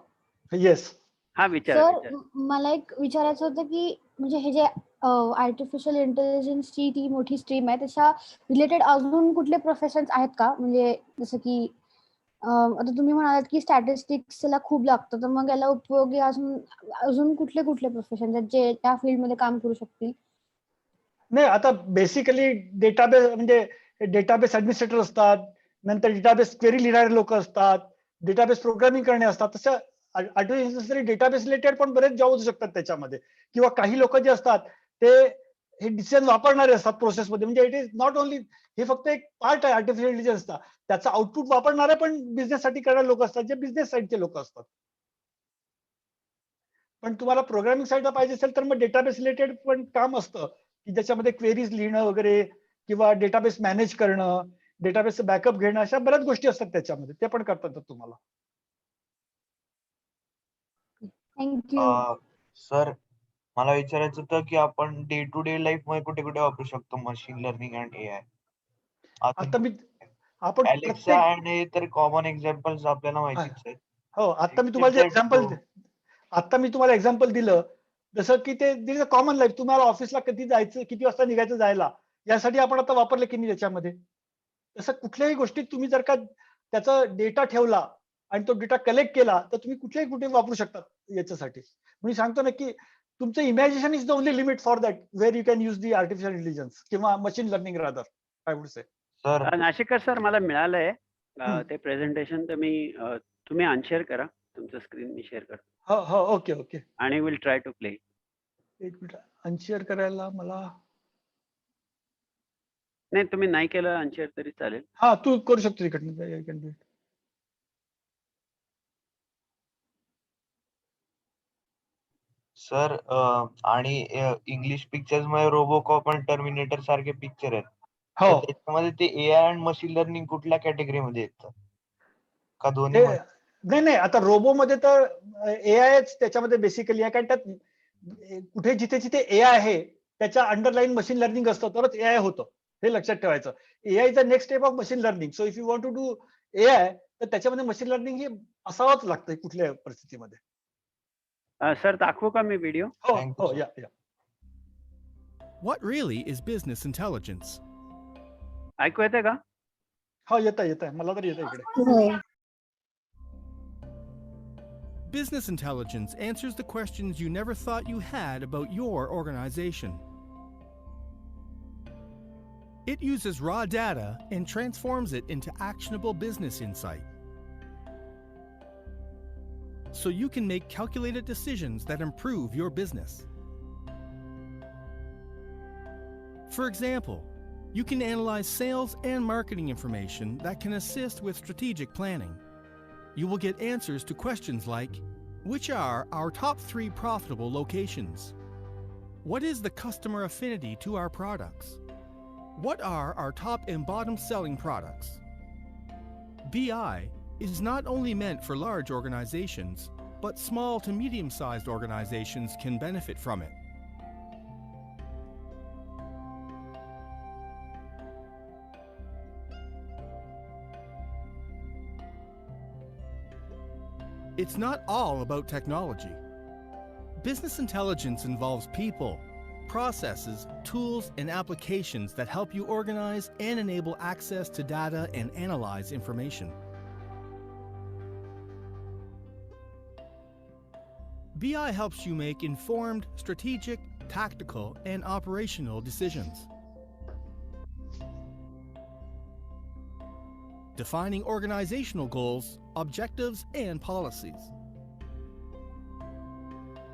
yes. हा विचारा. सर, मला एक विचारायचं होतं की म्हणजे हे जे आर्टिफिशियल इंटेलिजन्सची ती मोठी स्ट्रीम आहे, त्याच्या रिलेटेड अजून कुठले प्रोफेशन्स आहेत का? म्हणजे जसं की आता तुम्ही म्हणालात की स्टॅटिस्टिक्सला खूप लागतं, तर मग याला उपयोगी अजून कुठले प्रोफेशन्स आहेत जे त्या फील्डमध्ये काम करू शकतील? नाही, आता बेसिकली डेटाबेस म्हणजे डेटाबेस ऍडमिनिस्ट्रेटर असतात, नंतर डेटाबेस क्वेरी लिहिणारे लोक असतात, डेटाबेस प्रोग्रामिंग करणे असतात. तसं आर्टिफिशियल डेटाबेस रिलेटेड पण बरेच जॉब होऊ शकतात त्याच्यामध्ये. किंवा काही लोक जे असतात ते हे डिसिजन वापरणारे असतात प्रोसेसमध्ये. म्हणजे इट इज नॉट ओनली, हे फक्त एक पार्ट आहे आर्टिफिशियल इंटेलिजन्सचा. त्याचा आउटपुट वापरणारे पण बिझनेस साठी करणारे लोक असतात, जे बिझनेस साईडचे लोक असतात. पण तुम्हाला प्रोग्रामिंग साईडला पाहिजे असेल तर मग डेटाबेस रिलेटेड पण काम असतं, की ज्याच्यामध्ये क्वेरीज लिहिणं वगैरे किंवा डेटाबेस मॅनेज करणं, डेटाबेस बॅकअप घेणं, अशा बऱ्याच गोष्टी असतात त्याच्यामध्ये. ते पण करता येतात तुम्हाला. थँक्यू. सर, मला विचारायचं होतं की आपण डे टू डे लाईफ मध्ये कुठे कुठे वापरू शकतो मशीन लर्निंग आणि एआय? आता आपण Alexa आणि तर कॉमन एक्झाम्पल्स आपल्याला माहितीच आहेत. हो, आता मी तुम्हाला एक्झाम्पल दिलं, जसं की ते कॉमन लाईफ. तुम्हाला ऑफिसला कधी जायचं, किती वाजता निघायचं जायला, यासाठी आपण आता वापरले की नाही त्याच्यामध्ये. तसं कुठल्याही गोष्टीत तुम्ही जर का त्याचा डेटा ठेवला आणि तो डेटा कलेक्ट केला, तर तुम्ही कुठे वापरू शकता याच्यासाठी. मी सांगतो ना की तुमचं imagination is the only limit for that, where you can use the artificial intelligence किंवा machine learning rather, I would say. नाशिककर सर, मला मिळालंय ते प्रेझेंटेशन. तर तुम्ही अनशेअर करा तुमचं स्क्रीन, मी शेअर करतो. हो, ओके. आणि विल ट्राय टू प्ले. एक मिनिट, अनशेअर करायला मला. नाही, तुम्ही नाही केलं अनशेअर तरी चालेल. हा, तू करू शकतो तिकडनं. सर, आणि इंग्लिश पिक्चर्स मध्ये रोबोकॉप आणि टर्मिनेटर सारखे पिक्चर आहेत. हो. त्याच्यामध्ये ते एआय आणि मशीन लर्निंग कुठल्या कॅटेगरीमध्ये येतं? का दोन्ही? नाही, आता रोबो मध्ये तर एआयच त्याच्यामध्ये बेसिकली आहे. कारण त्यात कुठे जिथे जिथे एआय आहे त्याच्या अंडरलाईन मशीन लर्निंग असतं तरच एआय होतं, हे लक्षात ठेवायचं. AI is the next step of machine learning. So if you want to do AI तर त्याच्यामध्ये मशीन लर्निंग हे असावंच लागतं कुठल्या परिस्थितीमध्ये. सर दाखवू का मी व्हिडिओ? हो Thank you, हो sir. या. What really is business intelligence? ऐकू येते का? हो येत आहे मला तर येतं इकडे. हो. Business intelligence answers the questions you never thought you had about your organization. It uses raw data and transforms it into actionable business insight. So you can make calculated decisions that improve your business. For example, you can analyze sales and marketing information that can assist with strategic planning. You will get answers to questions like, which are our top 3 profitable locations? What is the customer affinity to our products? What are our top and bottom selling products? BI is not only meant for large organizations, but small to medium-sized organizations can benefit from it. It's not all about technology. Business intelligence involves people, processes, tools, and applications that help you organize and enable access to data and analyze information. BI helps you make informed, strategic, tactical, and operational decisions. Defining organizational goals, objectives, and policies.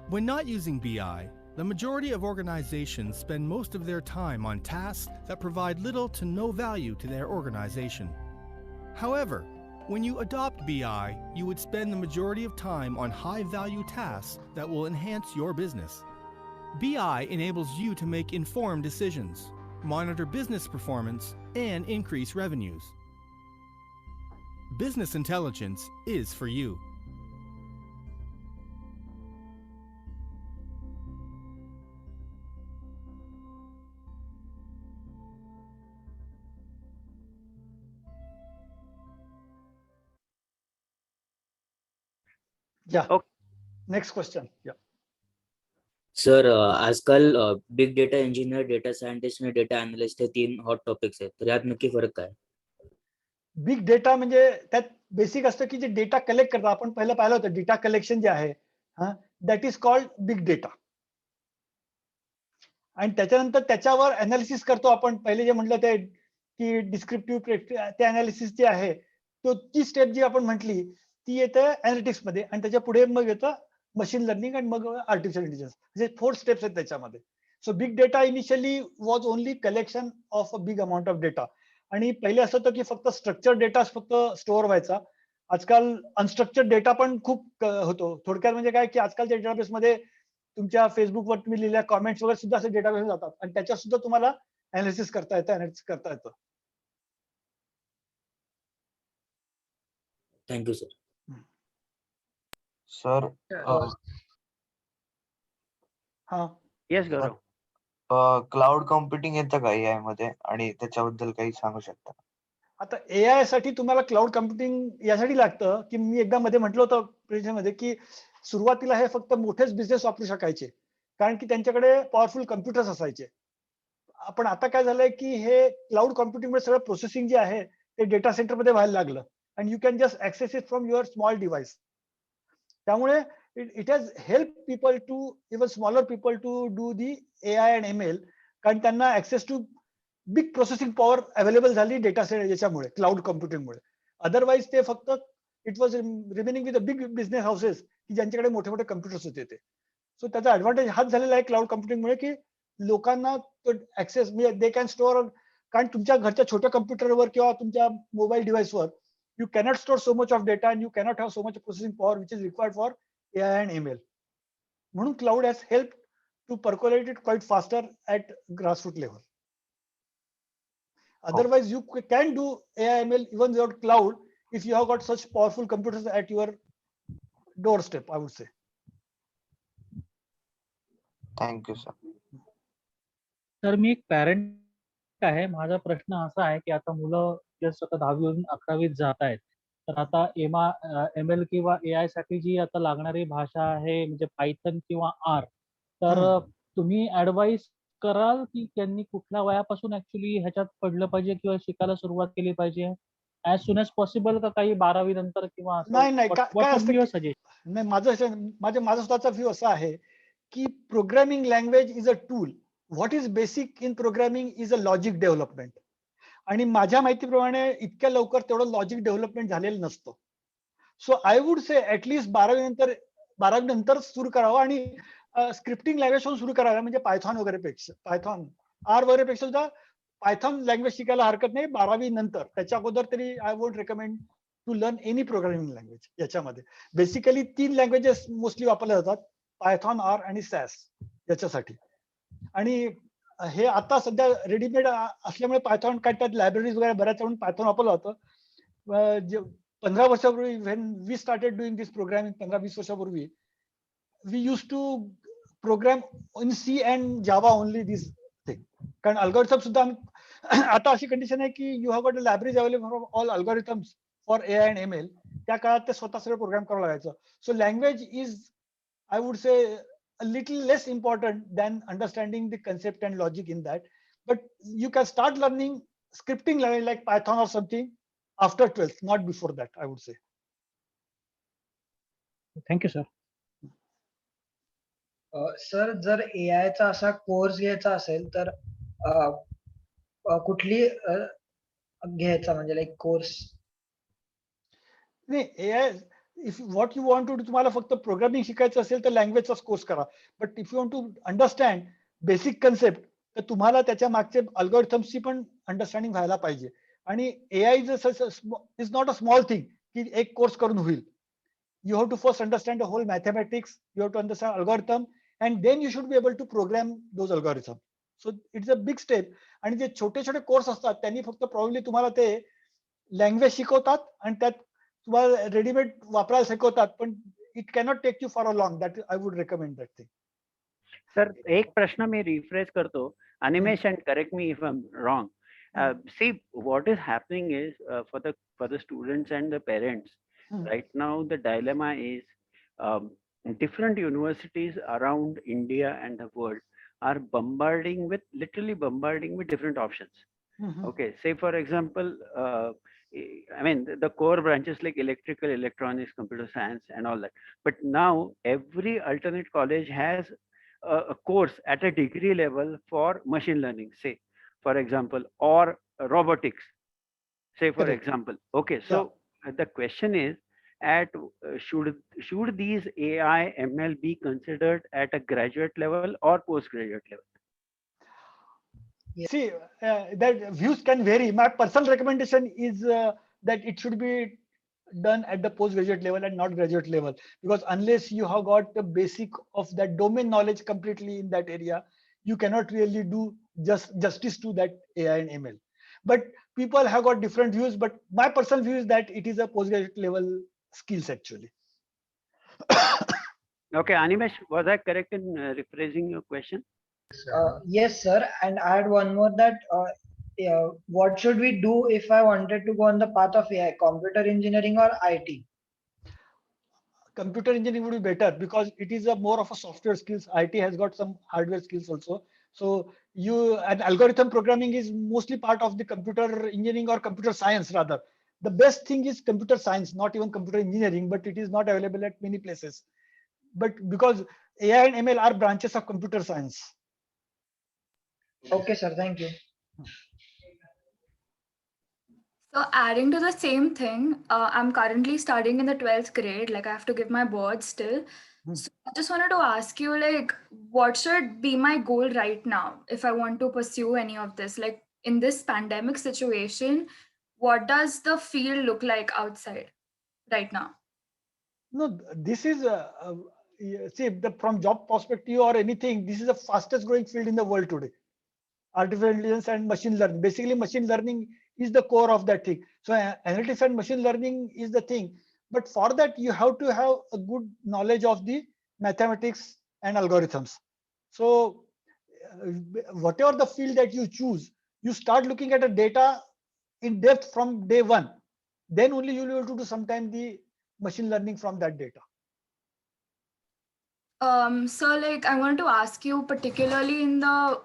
When not using BI, the majority of organizations spend most of their time on tasks that provide little to no value to their organization. However, when you adopt BI, you would spend the majority of time on high-value tasks that will enhance your business. BI enables you to make informed decisions, monitor business performance, and increase revenues. Business intelligence is for you. या Okay. Next question. या sir आजकाल big data engineer, data scientist आणि data analyst हे 3 hot topics आहेत. तर यात नक्की फरक काय? बिग डेटा म्हणजे त्यात बेसिक असतं की जे डेटा कलेक्ट करतात. आपण पहिलं पाहिलं होतं डेटा कलेक्शन जे आहे that is called big data. आणि त्याच्यानंतर त्याच्यावर अनालिसिस करतो आपण. पहिले जे म्हटलं ते की डिस्क्रिप्टिव्ह ते अनालिसिस जे आहे तो ती स्टेप जी आपण म्हटली ती येते अनालिटिक्स मध्ये आणि त्याच्या पुढे मग येतं मशीन लर्निंग आणि मग आर्टिफिशियल इंटेलिजन्स. म्हणजे 4 स्टेप्स आहेत त्याच्यामध्ये. So big data initially was only collection of a big amount of data. आणि पहिले असं होतं की फक्त स्ट्रक्चर्ड डेटा फक्त स्टोअर व्हायचा. आजकाल अनस्ट्रक्चर्ड डेटा पण खूप होतो. थोडक्यात म्हणजे काय की आजकालच्या डेटाबेसमध्ये तुमच्या फेसबुकवर तुम्ही लिहिलेल्या कॉमेंट्स वगैरे सुद्धा असे डेटाबेस जातात आणि त्याच्यात सुद्धा तुम्हाला अनालिसिस करता येतं, अनालिसिस करता येतं. Thank you sir. सर हा येस गौरव. क्लाउड कॉम्प्युटिंग येतं का AI मध्ये आणि त्याच्याबद्दल काही सांगू शकता? आता एआय साठी तुम्हाला क्लाउड कम्प्युटिंग यासाठी लागतं की मी एकदा मध्ये म्हटलं होतं प्रेझेंटेशन मध्ये की सुरुवातीला हे फक्त मोठेच बिझनेस वापरू शकायचे कारण की त्यांच्याकडे पॉवरफुल कम्प्युटर्स असायचे. पण आता काय झालंय की हे क्लाउड कॉम्प्युटिंग मध्ये सगळं प्रोसेसिंग जे आहे ते डेटा सेंटर मध्ये व्हायला लागलं and you can just access it from your small device. त्यामुळे it has help people to even smaller people to do the AI and ML कारण त्यांना access to big processing power available झाली data याच्यामुळे cloud कम्प्युटिंगमुळे. Otherwise ते फक्त it was remaining with big business houses की ज्यांच्याकडे मोठे मोठे कम्प्युटर्स होते ते. सो त्याचा ऍडव्हान्टेज हाच झालेला आहे क्लाउड कम्प्युटिंगमुळे की लोकांना तो ऍक्सेस दे कॅन स्टोअर. कारण तुमच्या घरच्या छोट्या कम्प्युटरवर किंवा तुमच्या मोबाईल डिव्हाइसवर you cannot store so much of data and you cannot have so much processing power which is required for AI and ML. म्हणून cloud has help to percolate it quite faster at grassroot level. Otherwise, you can do AI/ML even without cloud if you have got such powerful computers at your doorstep, I would say. Thank you sir. तर मी एक parent आहे. माझा प्रश्न असा आहे की आता मुलं जस्ट आता 10वी 11वीत जात आहेत. तर आता ML किंवा AI साठी जी आता लागणारी भाषा आहे म्हणजे पायथन किंवा R. तर तुम्ही ऍडवाइस कराल की त्यांनी कुठल्या वयापासून ऍक्च्युली ह्याच्यात पडलं पाहिजे किंवा शिकायला सुरुवात केली पाहिजे? ॲज सून ॲज पॉसिबल का काही 12वी नंतर किंवा असं? नाही What काय would असतं be your की suggestion? नाही माझा स्वतःचा व्ह्यू असा आहे की programming language is a tool. What is basic in programming is a logic development. आणि माझ्या माहितीप्रमाणे इतक्या लवकर तेवढं लॉजिक डेव्हलपमेंट झालेलं नसतं. सो आय वुड से ऍटलीस्ट 12वी नंतर सुरू करावं आणि स्क्रिप्टिंग लँग्वेज सुरू करावं म्हणजे पायथॉन वगैरे पेक्षा पायथॉन आर वगैरे पेक्षा सुद्धा पायथॉन लँग्वेज शिकायला हरकत नाही 12वी नंतर. त्याच्या अगोदर तरी I would recommend to learn any programming language. याच्यामध्ये बेसिकली 3 लँग्वेजेस मोस्टली वापरल्या जातात, पायथॉन, आर आणि सॅस याच्यासाठी. आणि हे आता सध्या रेडीमेड असल्यामुळे पायथॉन काय त्यात लायब्ररीज वगैरे बऱ्याच म्हणून पायथॉन वापरलं होतं. 15 वर्षापूर्वी when we started doing this programming 15-20 वर्षापूर्वी we use to program in C and Java only this thing. कारण अल्गोरिथम सुद्धा आता अशी कंडिशन आहे की you have got libraries available for all algorithms for AI and ML. त्या काळात ते स्वतः सगळं प्रोग्राम करावं लागायचं. So language is I would say a little less important than understanding the concept and logic in that. But you can start learning scripting language like Python or something after 12th, not before that, I would say. Thank you sir. Sir जर AI चा असा course घ्यायचा असेल तर कुठली घ्यायचा म्हणजे like course? नाही, AI if what you want to do, तुम्हाला फक्त प्रोग्रामिंग शिकायचं असेल तर लँग्वेजचाच कोर्स करा. But if you want to understand basic concept तर तुम्हाला त्याच्या मागचे अल्गोरिथम्सची पण अंडरस्टँडिंग व्हायला पाहिजे. आणि AI is not a small thing की एक कोर्स करून होईल. You have to first understand the whole mathematics, you have to understand algorithm, and then you should be able to program those algorithms. So it's a big step. आणि जे छोटे छोटे course असतात त्यांनी फक्त प्रॉब्ली तुम्हाला ते लँग्वेज शिकवतात आणि त्यात तुम्हाला रेडीमेड वापरायला शिकवतात, पण it cannot take you for a long. That I would recommend that thing. Sir एक प्रश्न मी रिफ्रेश करतो. Animesh, and correct me if I'm wrong. See, what is happening is for the students and the parents right now, the dilemma is different universities around India and the world are literally bombarding with different options. Okay, say for example, I mean the core branches like electrical, electronics, computer science, and all that. But now every alternate college has a course at a degree level for machine learning, say for example, or robotics, say for Correct. example. Okay, so the question is, should these AI ML be considered at a graduate level or postgraduate level? See, that views can vary. My personal recommendation is that it should be done at the postgraduate level and not graduate level, because unless you have got the basic of that domain knowledge completely in that area, you cannot really do justice to that AI and ML. But people have got different views, but my personal view is that it is a postgraduate level skills actually. Okay, Animesh, was I correct in rephrasing your question? Yes, sir. And I had one more that what should we do if I wanted to go on the path of AI, computer engineering or IT? Computer engineering would be better because it is a more of a software skills. IT has got some hardware skills also. So and algorithm programming is mostly part of the computer engineering or computer science rather. The best thing is computer science, not even computer engineering, but it is not available at many places. But because AI and ML are branches of computer science. Okay, sir. Thank you. So adding to the same thing, I'm currently studying in the 12th grade. Like I have to give my board still. So I just wanted to ask you, like, what should be my goal right now if I want to pursue any of this? Like in this pandemic situation, what does the field look like outside right now? No, this is see from job perspective or anything. This is the fastest growing field in the world today. Artificial intelligence and machine learning. Basically, machine learning is the core of that thing. So analytics and machine learning is the thing. But for that, you have to have a good knowledge of the mathematics and algorithms. So whatever the field that you choose, you start looking at the data in depth from day one. Then only you will be able to do sometime the machine learning from that data. So like I wanted to ask you particularly in the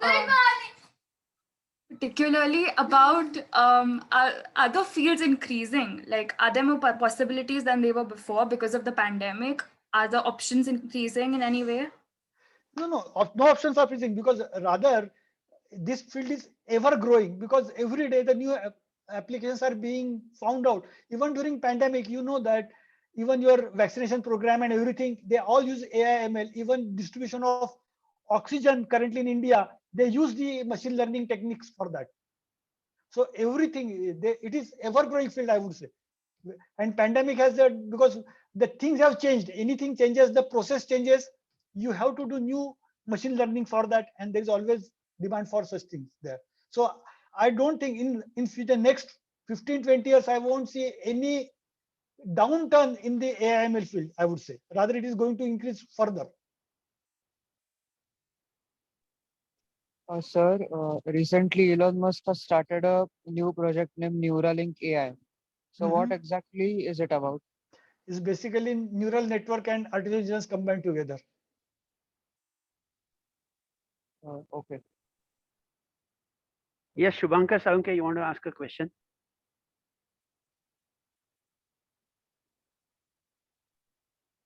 particularly about are the fields increasing? Like are there more possibilities than they were before because of the pandemic? Are the options increasing in any way? No, no options are freezing, because rather this field is ever growing, because every day the new applications are being found out. Even during pandemic, you know that even your vaccination program and everything, they all use AI ML. Even distribution of oxygen currently in India, they use the machine learning techniques for that. So everything, it is ever growing field, I would say. And pandemic has that, because the things have changed. Anything changes, the process changes. You have to do new machine learning for that, and there is always demand for such things there. So I don't think in the next 15-20 years I won't see any downturn in the AI/ML field, I would say. Rather, it is going to increase further. Sir, recently Elon Musk has started a new project named Neuralink AI. So what exactly is it about? It's basically neural network and artificial intelligence combined together. Okay. Yes, Shubhankar Salunkhe, you want to ask a question?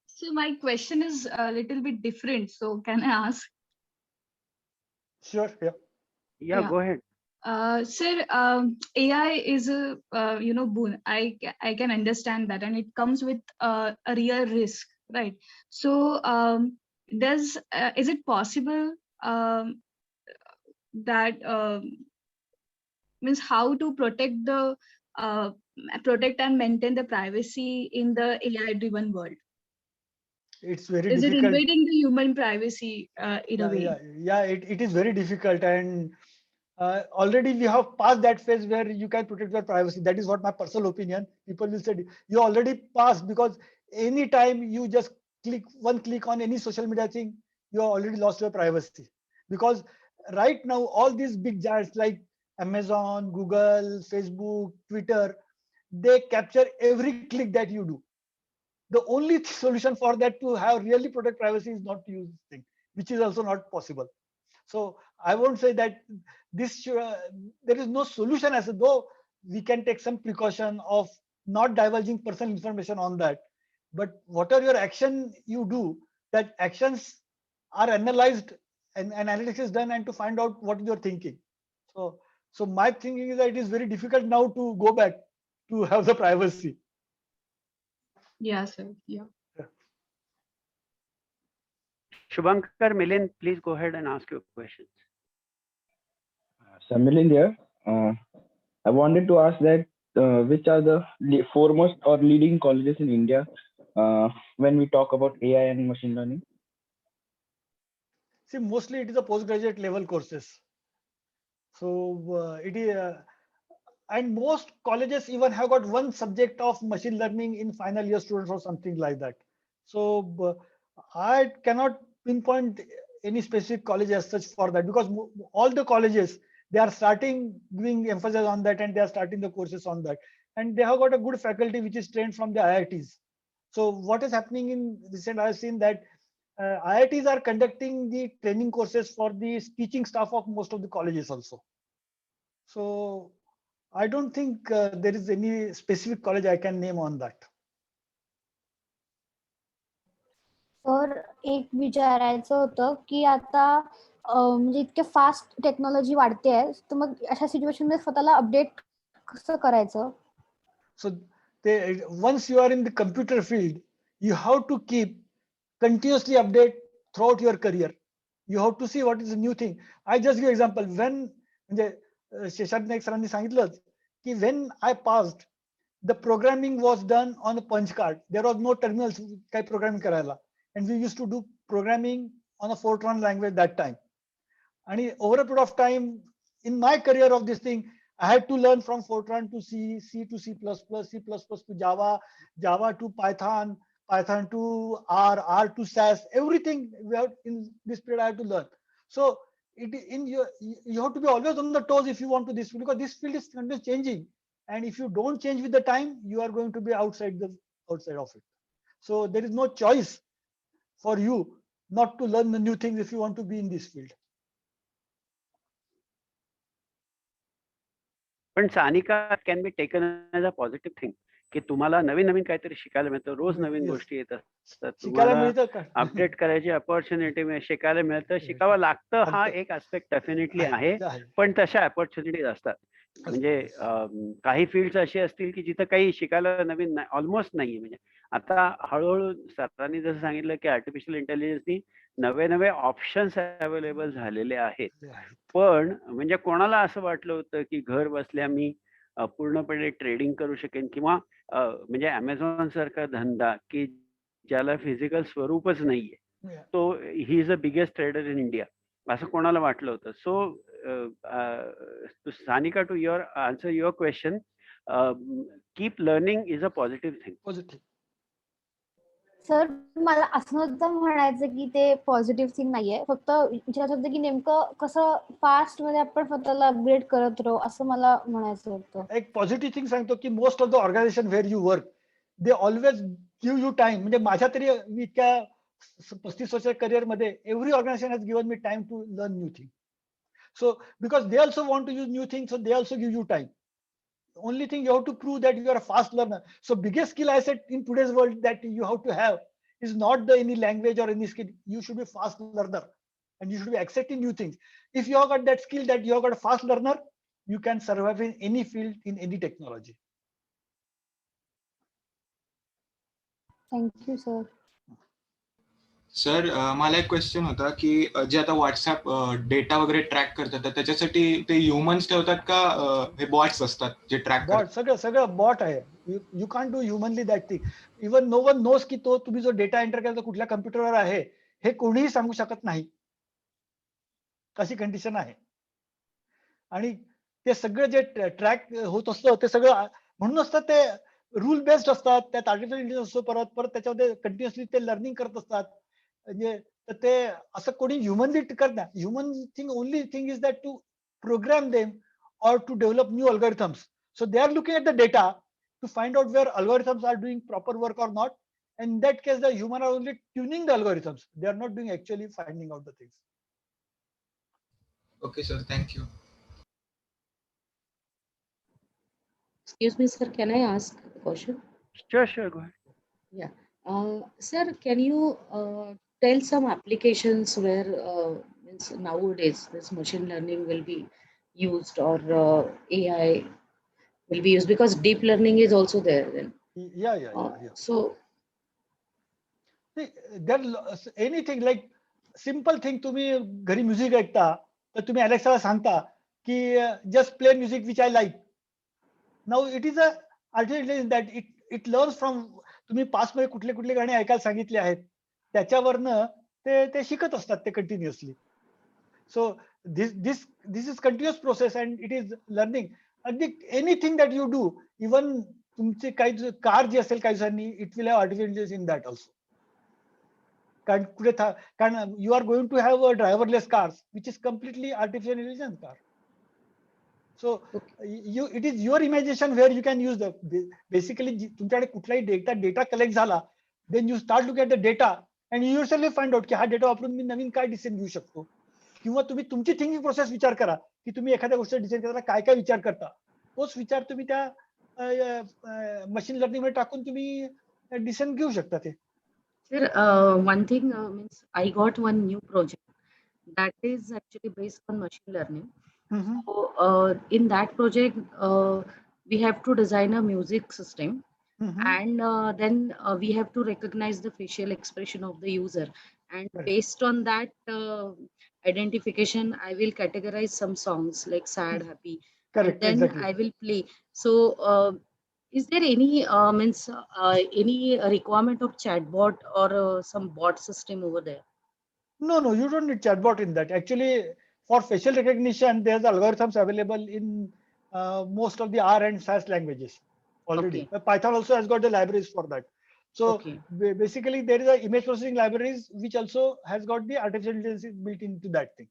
So my question is a little bit different. So can I ask? Sure. Yeah. Yeah, Yeah. go ahead. Sir, AI is a boon. I can understand that, and it comes with a real risk, right? So is it possible that means how to protect and maintain the privacy in the AI-driven world? It's very Is it difficult. invading the human privacy in a way? Yeah, it is very difficult, and already we have passed that phase where you can protect your privacy. That is what my personal opinion. People will say you already passed, because anytime you just click on any social media thing, you have already lost your privacy. Because right now all these big giants like Amazon, Google, Facebook, Twitter, they capture every click that you do. The only solution for that to have really protect privacy is not to use this thing, which is also not possible. So I won't say that there is no solution, as though we can take some precaution of not divulging personal information on that. But whatever your action you do, that actions are analyzed and analytics is done, and to find out what you're thinking. So my thinking is that it is very difficult now to go back to have the privacy. Yeah, sir. Yeah. Shubhankar, Milind, please go ahead and ask your questions. So Milind here. I wanted to ask that which are the foremost or leading colleges in India when we talk about AI and machine learning? See, mostly it is a postgraduate level courses. So it is, and most colleges even have got one subject of machine learning in final year students or something like that. So I cannot pinpoint any specific college as such for that, because all the colleges, they are starting giving emphasis on that, and they are starting the courses on that, and they have got a good faculty which is trained from the IITs. So what is happening in recent, I have seen that IITs are conducting the training courses for the teaching staff of most of the colleges also. So I don't think there is any specific college I can name on that. तर एक विचारायचं होतं की आता म्हणजे इतके fast technology वाढते आहे, तर मग अशा सिच्युएशन मध्ये स्वतःला अपडेट कसं करायचं? So once you are in the computer field, you have to keep continuously update throughout your career. You have to see what is the new thing. I just give example. When म्हणजे शेषाद नाईक सरांनी सांगितलंच की when I passed, the programming was done on a punch card. There was no terminals काही programming करायला, and we used to do programming on a Fortran language that time. And over a period of time in my career of this thing, I had to learn from Fortran to C, C to C++, C++ to Java, Java to Python, Python to R, R to SAS. Everything we have in this period I had to learn. So you have to be always on the toes if you want to this field, because this field is continuously changing, and if you don't change with the time, you are going to be outside of it. So there is no choice for you not to learn the new things if you want to be in this field. पण Sanika can be taken as a positive thing, की तुम्हाला नवीन नवीन काहीतरी शिकायला मिळतं, रोज नवीन Yes. गोष्टी येत असतात, शिकायला तुम्हाला मिळतं का? अपडेट करायची अपॉर्च्युनिटी शिकायला मिळतं, शिकावं लागतं, हा एक ऍस्पेक्ट डेफिनेटली आहे, पण तशा अपॉर्च्युनिटीज असतात. म्हणजे काही फील्ड्स अशी असतील की जिथं काही शिकायला नवीन ऑलमोस्ट नाहीये. म्हणजे आता हळूहळू सरांनी जसं सांगितलं की आर्टिफिशियल इंटेलिजन्सनी नवे नवे ऑप्शन्स अवेलेबल झालेले आहेत. पण म्हणजे कोणाला असं वाटलं होतं की घर बसल्या मी पूर्णपणे ट्रेडिंग करू शकेन, किंवा म्हणजे अमेझॉन सारखा धंदा की ज्याला फिजिकल स्वरूपच नाहीये, तो he is the biggest trader in India, असं कोणाला वाटलं होतं? So Sanika, to your answer your question, keep learning is a positive thing. Positive. Sir मला असं नव्हतं म्हणायचं की ते पॉझिटिव्ह थिंग नाहीये, फक्त विचारायचं होतं की नेमकं कसं फास्ट मध्ये आपण स्वतःला अपग्रेड करत राहू, असं मला म्हणायचं होतं. एक पॉझिटिव्ह थिंग सांगतो की most of the organisation where you work, they always give you time. म्हणजे माझ्या तरी मी इतक्या 35 वर्षाच्या करिअर मध्ये every organisation has given me time to learn new thing. So because they also want to use new things, so they also give you time. Only thing you have to prove that you are a fast learner. So biggest skill I said in today's world that you have to have is not the any language or any skill. You should be fast learner and you should be accepting new things. If you have got that skill that you have got a fast learner, you can survive in any field, in any technology. Thank you sir. Sir मला एक question होता की जे आता WhatsApp data वगैरे track करतात, तर त्याच्यासाठी ते ह्युमन्स ठेवतात का हे बॉट्स असतात जे ट्रॅक बॉट सगळं बॉट आहे. You can't do humanly that thing. Even no one knows की तो तुम्ही जो डेटा एंटर केला तो कुठल्या कम्प्युटरवर आहे हे कोणीही सांगू शकत नाही, अशी कंडिशन आहे. आणि ते सगळं जे ट्रॅक होत असतं ते सगळं म्हणून असतं, ते रूल बेस्ड असतात, त्यात आर्टिफिशियल इंटेलिजन्स असतो, परत त्याच्यामध्ये कंटिन्युअसली ते लर्निंग करत असतात. म्हणजे ते असं कोणी ह्युमनली करत नाही. Human thing only thing is that to program them or to develop new algorithms. So they are looking at the data to find out where algorithms are doing proper work or not. And in that case, the human are only tuning the algorithms. They are not doing actually finding out the things. Okay, sir. Thank you. Excuse me, sir. Can I ask a question? Sure, go ahead. Yeah. Sir, can you tell some applications where nowadays this machine learning will be used, or AI will be used, because deep learning is also there then. Yeah. So there anything like simple thing, तुम्ही घरी music ऐकता तर तुम्ही अलेक्साला सांगता की just play music which I like. Now it is a artificial that it learns from तुम्ही past मध्ये कुठले कुठले गाणे ऐकायला सांगितले आहेत त्याच्यावरनं ते शिकत असतात ते continuously. So this is continuous process and it is learning. अगदी anything that you do, even तुमचे काही कार जी असेल काही दिवसांनी, it will have artificial intelligence in that also. कारण you are going to have a driverless cars which is completely artificial intelligence car. So it is your imagination where you can use the basically तुमच्याकडे कुठलाही data collect झाला, then you start looking at the data and you yourself find out की हा data वापरून मी नवीन काय decision घेऊ शकतो. किंवा तुम्ही तुमची थिंकिंग प्रोसेस विचार करा की तुम्ही एखाद्या गोष्ट डिझाईन करताना काय काय विचार करता, तोच विचार तुम्ही त्या मशीन लर्निंग मध्ये टाकून तुम्ही डिसिजन घेऊ शकता. ते sir, one thing means I got one new project that is actually based on machine learning. So in that project we have to design a music system, and then we have to recognize the facial expression of the user, and based on that identification I will categorize some songs like sad, happy. Correct, and then exactly. I will play. So is there any any requirement of chatbot or some bot system over there? No, you don't need chatbot in that. Actually, for facial recognition, there's algorithms available in most of the R and SAS languages already. Okay. Python also has got the libraries for that. So basically, there is a image processing libraries which also has got the artificial intelligence built into that thing.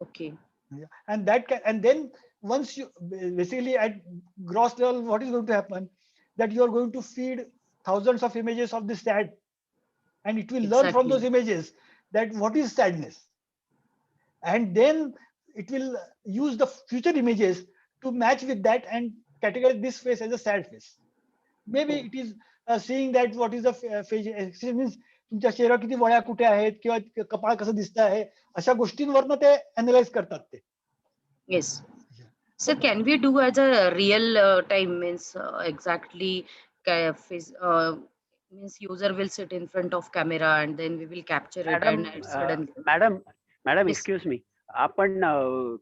Okay. Yeah. And that can, and then once you basically at gross level, what is going to happen? That you are going to feed thousands of images of this sad, and it will learn from those Exactly. images that what is sadness, and then it will use the future images to match with that and categorize this face as a sad face. Maybe it is seeing that what is the face means तुमच्या चेहऱ्यावर किती वळ्या कुठे आहेत किंवा कपाळ कसं दिसत आहे अशा गोष्टींवरनं ते अनालाइज करतात ते. Yes. So can we do as a real time means exactly means user will sit in front of camera and then we will capture it madam and suddenly. Madam Yes. Excuse me, आपण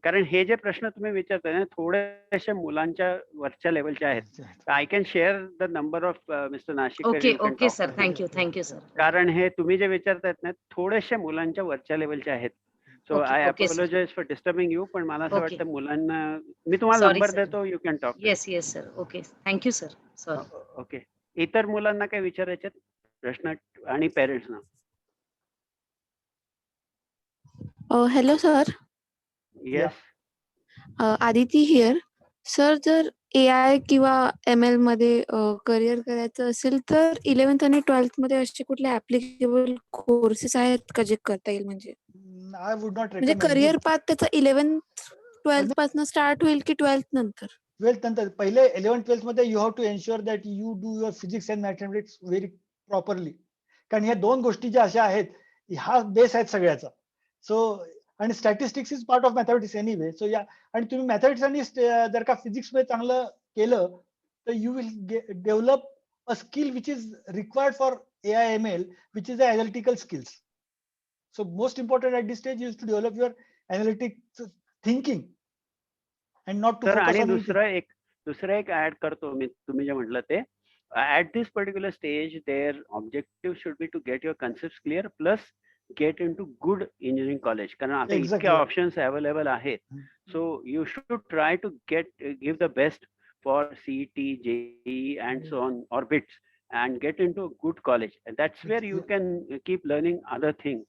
कारण हे जे प्रश्न तुम्ही विचारताय ना थोडेसे मुलांच्या वरच्या लेवलचे आहेत. I can share the number of mister Nashikkar. Okay, okay, sir. Thank you, sir. कारण हे तुम्ही जे विचारतायत ना थोडेसे मुलांच्या वरच्या लेवलचे आहेत. So I Okay, sir. Apologise for disturbing you, पण मला असं Okay. वाटतं मुलांना मी तुम्हाला Sorry, नंबर sir. देतो, you can talk. Yes, sir. Okay. Thank you, sir. Sorry. Okay. इतर मुलांना काय विचारायचे प्रश्न आणि पेरेंट्सना? Hello, sir. Yes. Aditi here. Sir, जर AI किंवा ML मध्ये करिअर करायचं असेल तर 11th आणि 12th मध्ये असे कुठले ऍप्लिकेबल कोर्सेस आहेत का जे करता येईल? म्हणजे आय वुड नॉट म्हणजे रेकमेंड. करिअर पाथ त्याचा 11th 12th पासून स्टार्ट होईल की 12th नंतर? 12th नंतर. पहिले 11th 12th मध्ये you have to ensure that you do your physics and mathematics very properly. कारण ह्या दोन गोष्टी ज्या अशा आहेत हा बेस आहेत सगळ्याचा. सो आणि statistics is part of mathematics anyway. So या आणि तुम्ही मॅथमॅटिक्स आणि जर का फिजिक्स मध्ये चांगलं केलं तर you will develop a skill which is required for AI/ML, which is analytical skills. So most important at this stage is to develop your analytic thinking and not to sir, focus आणि on anything. दुसरं एक add करतो मी, तुम्ही जे म्हटलं ते. At this particular stage, their objective should be to get your concepts clear plus get into good engineering college. कारण आता इतके Exactly. ऑप्शन्स अवेलेबल आहेत. So you should try to give the best for CET, JEE and so on, or BITS, and get into a good college. And that's where you can keep learning other things.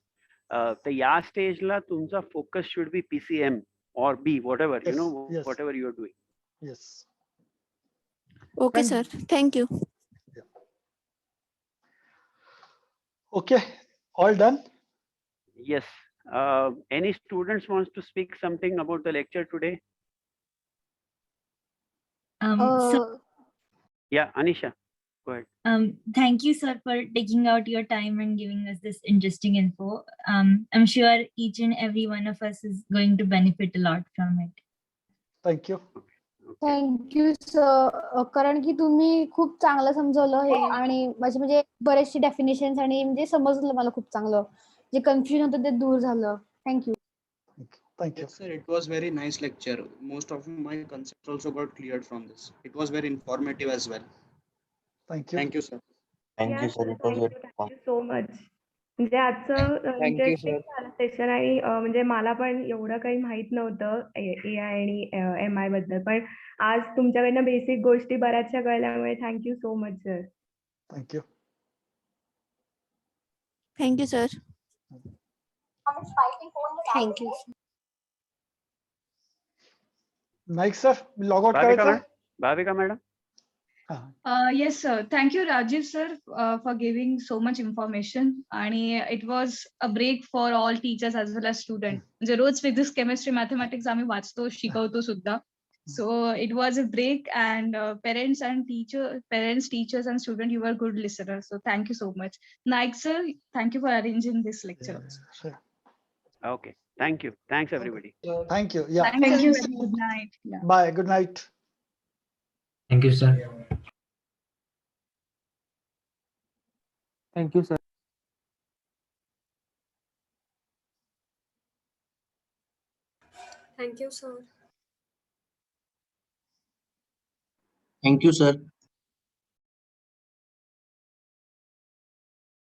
तर या स्टेजला तुमचा focus should be PCM or B, whatever, you know, Yes. whatever you are doing. Yes. Okay sir, thank you. Okay, all done. Yes. Any students wants to speak something about the lecture today? So Yeah, Anisha, go ahead. Thank you, sir, for taking out your time and giving us this interesting info. I'm sure each and every one of us is going to benefit a lot from it. Thank you. Thank you sir. कारण की तुम्ही खूप चांगलं समजवलं हे आणि माझे म्हणजे बरेचसे डेफिनेशन्स आणि म्हणजे समजलं मला खूप चांगलं. जे कन्फ्युजन होतं ते दूर झालं. Thank you. Thank you. Yes, sir. It was very nice lecture. Most of my concepts also got cleared from this. It was very informative as well. Thank you. Thank you, sir. Thank you, sir. It was very fun. Thank you so much. म्हणजे आजचं interesting झालं session आणि म्हणजे मला पण एवढं काही माहित नव्हतं AI आणि MI बद्दल, पण आज तुमच्याकडनं बेसिक गोष्टी बऱ्याचशा कळल्यामुळे thank you so much sir. Thank you. Thank you sir. Thank you. Naik sir, log out करायचं? Bhavika madam. Yes, sir. Thank you, Rajiv sir, for giving so much information. And it was a break for all teachers as well as students. म्हणजे रोज physics, chemistry, mathematics आम्ही वाचतो, शिकवतो सुद्धा. So it was a break, and parents, teachers, and students, you were good listeners. So thank you so much. Naik sir, thank you for arranging this lecture. Sure. Okay. Thank you. Thanks everybody. Thank you. Yeah. Thank you. Good night. Yeah. Bye. Good night. Thank you, sir. Thank you, sir. Thank you, sir. Thank you, sir.